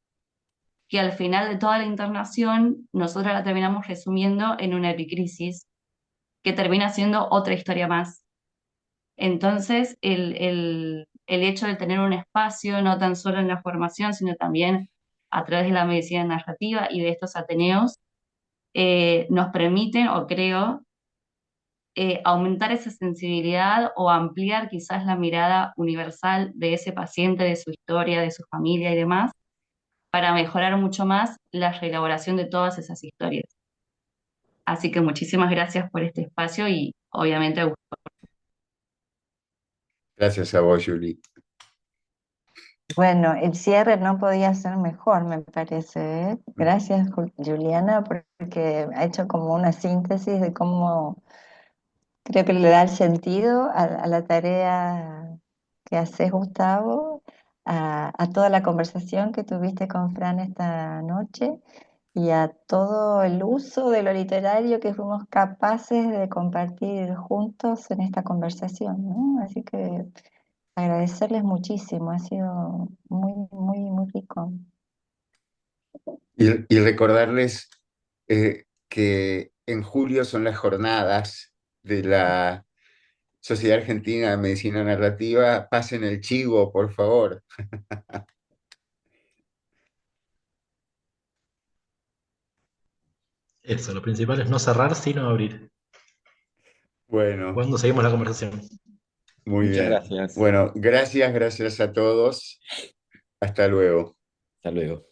que al final de toda la internación nosotros la terminamos resumiendo en una epicrisis que termina siendo otra historia más. Entonces, el hecho de tener un espacio, no tan solo en la formación, sino también a través de la medicina narrativa y de estos ateneos, nos permiten, o creo, aumentar esa sensibilidad o ampliar quizás la mirada universal de ese paciente, de su historia, de su familia y demás, para mejorar mucho más la reelaboración de todas esas historias. Así que muchísimas gracias por este espacio y obviamente Gracias a vos, Julie. Bueno, el cierre no podía ser mejor, me parece, ¿eh? Gracias, Juliana, porque ha hecho como una síntesis de cómo creo que le da el sentido a la tarea que haces, Gustavo, a toda la conversación que tuviste con Fran esta noche y a todo el uso de lo literario que fuimos capaces de compartir juntos en esta conversación, ¿no? Así que agradecerles muchísimo, ha sido muy, muy, muy rico. Y recordarles que en julio son las jornadas de la Sociedad Argentina de Medicina Narrativa. Pasen el chivo, por favor. Eso, lo principal es no cerrar, sino abrir. Bueno, ¿Cuándo seguimos la conversación? muy Muchas bien. gracias. Bueno, gracias a todos. Hasta luego. Hasta luego.